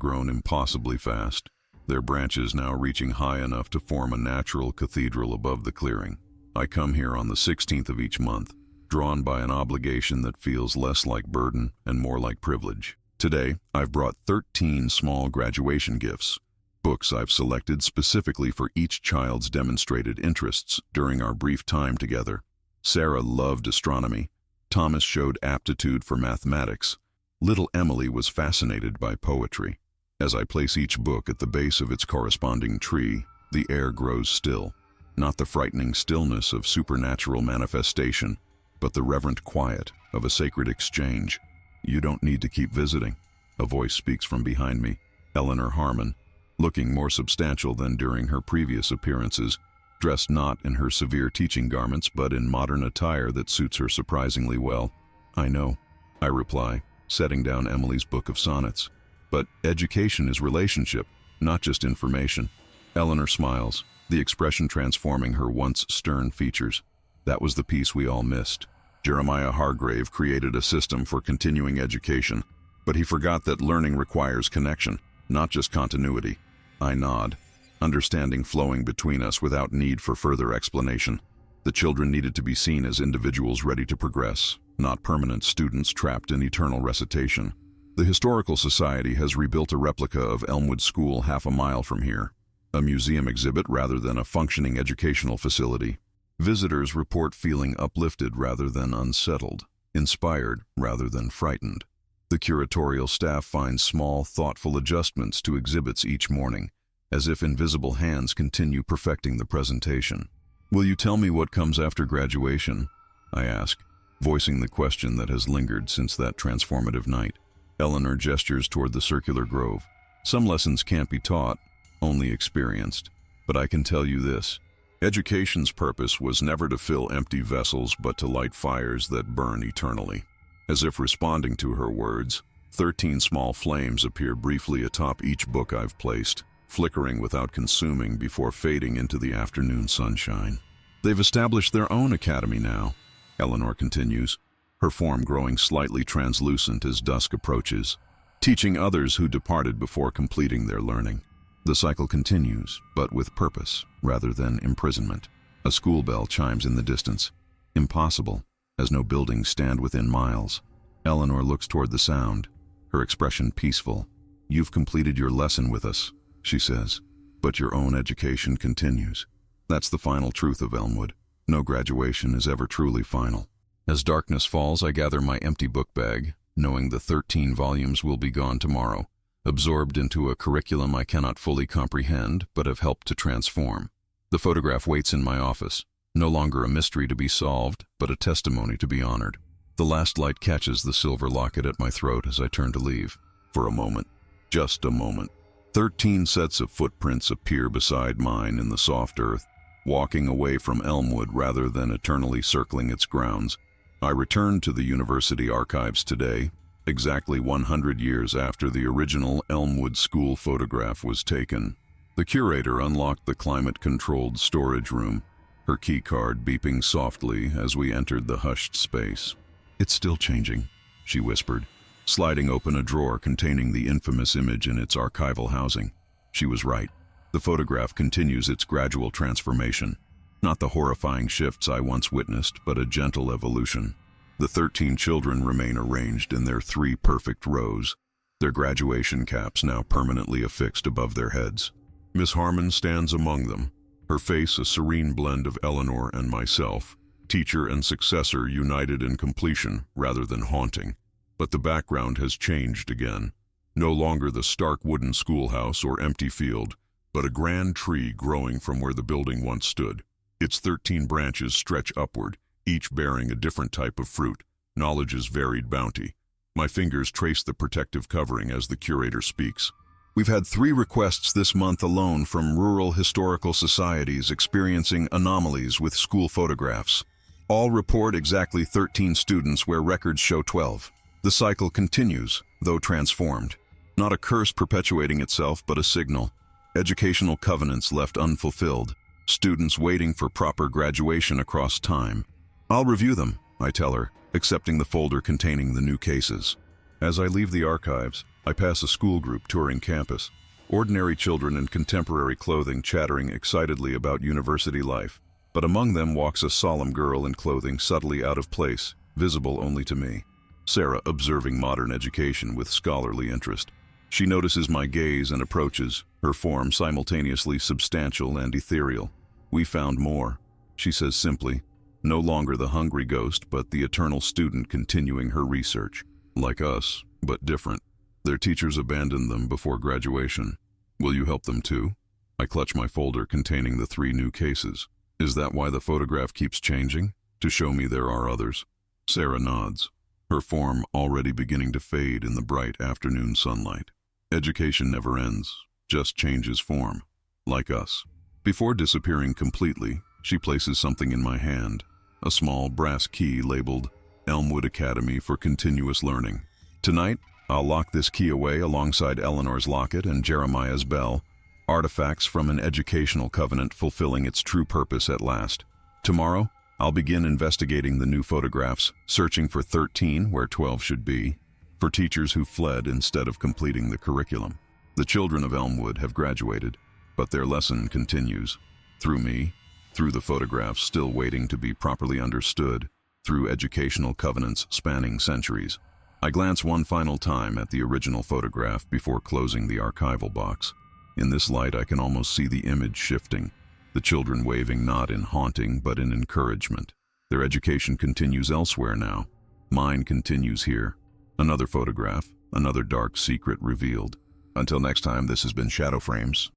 grown impossibly fast, their branches now reaching high enough to form a natural cathedral above the clearing. I come here on the 16th of each month, drawn by an obligation that feels less like burden and more like privilege. Today, I've brought 13 small graduation gifts, books I've selected specifically for each child's demonstrated interests during our brief time together. Sarah loved astronomy. Thomas showed aptitude for mathematics. Little Emily was fascinated by poetry. As I place each book at the base of its corresponding tree, the air grows still. Not the frightening stillness of supernatural manifestation, but the reverent quiet of a sacred exchange. "You don't need to keep visiting," a voice speaks from behind me. Eleanor Harmon, looking more substantial than during her previous appearances, dressed not in her severe teaching garments but in modern attire that suits her surprisingly well. "I know," I reply, setting down Emily's book of sonnets. "But education is relationship, not just information." Eleanor smiles, the expression transforming her once stern features. That was the piece we all missed. Jeremiah Hargrave created a system for continuing education, but he forgot that learning requires connection, not just continuity. I nod, understanding flowing between us without need for further explanation. The children needed to be seen as individuals ready to progress, not permanent students trapped in eternal recitation. The Historical Society has rebuilt a replica of Elmwood School half a mile from here, a museum exhibit rather than a functioning educational facility. Visitors report feeling uplifted rather than unsettled, inspired rather than frightened. The curatorial staff finds small, thoughtful adjustments to exhibits each morning, as if invisible hands continue perfecting the presentation. "Will you tell me what comes after graduation?" I ask, voicing the question that has lingered since that transformative night. Eleanor gestures toward the circular grove. "Some lessons can't be taught, only experienced. But I can tell you this. Education's purpose was never to fill empty vessels but to light fires that burn eternally." As if responding to her words, 13 small flames appear briefly atop each book I've placed, flickering without consuming before fading into the afternoon sunshine. "They've established their own academy now," Eleanor continues, her form growing slightly translucent as dusk approaches, "teaching others who departed before completing their learning." The cycle continues, but with purpose rather than imprisonment. A school bell chimes in the distance. Impossible, as no buildings stand within miles. Eleanor looks toward the sound, her expression peaceful. "You've completed your lesson with us," she says, "but your own education continues." That's the final truth of Elmwood. No graduation is ever truly final. As darkness falls, I gather my empty book bag, knowing the 13 volumes will be gone tomorrow, absorbed into a curriculum I cannot fully comprehend but have helped to transform. The photograph waits in my office, no longer a mystery to be solved, but a testimony to be honored. The last light catches the silver locket at my throat as I turn to leave. For a moment, just a moment, 13 sets of footprints appear beside mine in the soft earth, walking away from Elmwood rather than eternally circling its grounds. I returned to the university archives today, exactly 100 years after the original Elmwood School photograph was taken. The curator unlocked the climate-controlled storage room, her key card beeping softly as we entered the hushed space. "It's still changing," she whispered, sliding open a drawer containing the infamous image in its archival housing. She was right. The photograph continues its gradual transformation. Not the horrifying shifts I once witnessed, but a gentle evolution. The 13 children remain arranged in their 3 perfect rows, their graduation caps now permanently affixed above their heads. Miss Harmon stands among them, her face a serene blend of Eleanor and myself, teacher and successor united in completion rather than haunting. But the background has changed again. No longer the stark wooden schoolhouse or empty field, but a grand tree growing from where the building once stood. Its 13 branches stretch upward, each bearing a different type of fruit, knowledge's varied bounty. My fingers trace the protective covering as the curator speaks. "We've had 3 requests this month alone from rural historical societies experiencing anomalies with school photographs. All report exactly 13 students where records show 12. The cycle continues, though transformed. Not a curse perpetuating itself, but a signal. Educational covenants left unfulfilled. Students waiting for proper graduation across time. I'll review them," I tell her, accepting the folder containing the new cases. As I leave the archives, I pass a school group touring campus. Ordinary children in contemporary clothing chattering excitedly about university life. But among them walks a solemn girl in clothing subtly out of place, visible only to me. Sarah observing modern education with scholarly interest. She notices my gaze and approaches, her form simultaneously substantial and ethereal. "We found more," she says simply, no longer the hungry ghost, but the eternal student continuing her research. Like us, but different. Their teachers abandoned them before graduation. "Will you help them too?" I clutch my folder containing the 3 new cases. "Is that why the photograph keeps changing? To show me there are others?" Sarah nods, her form already beginning to fade in the bright afternoon sunlight. Education never ends, just changes form, like us. Before disappearing completely, she places something in my hand, a small brass key labeled Elmwood Academy for Continuous Learning. Tonight, I'll lock this key away alongside Eleanor's locket and Jeremiah's bell, artifacts from an educational covenant fulfilling its true purpose at last. Tomorrow, I'll begin investigating the new photographs, searching for 13 where 12 should be, for teachers who fled instead of completing the curriculum. The children of Elmwood have graduated, but their lesson continues. Through me, through the photographs still waiting to be properly understood, through educational covenants spanning centuries. I glance one final time at the original photograph before closing the archival box. In this light, I can almost see the image shifting, the children waving not in haunting but in encouragement. Their education continues elsewhere now. Mine continues here. Another photograph, another dark secret revealed. Until next time, this has been Shadow Frames.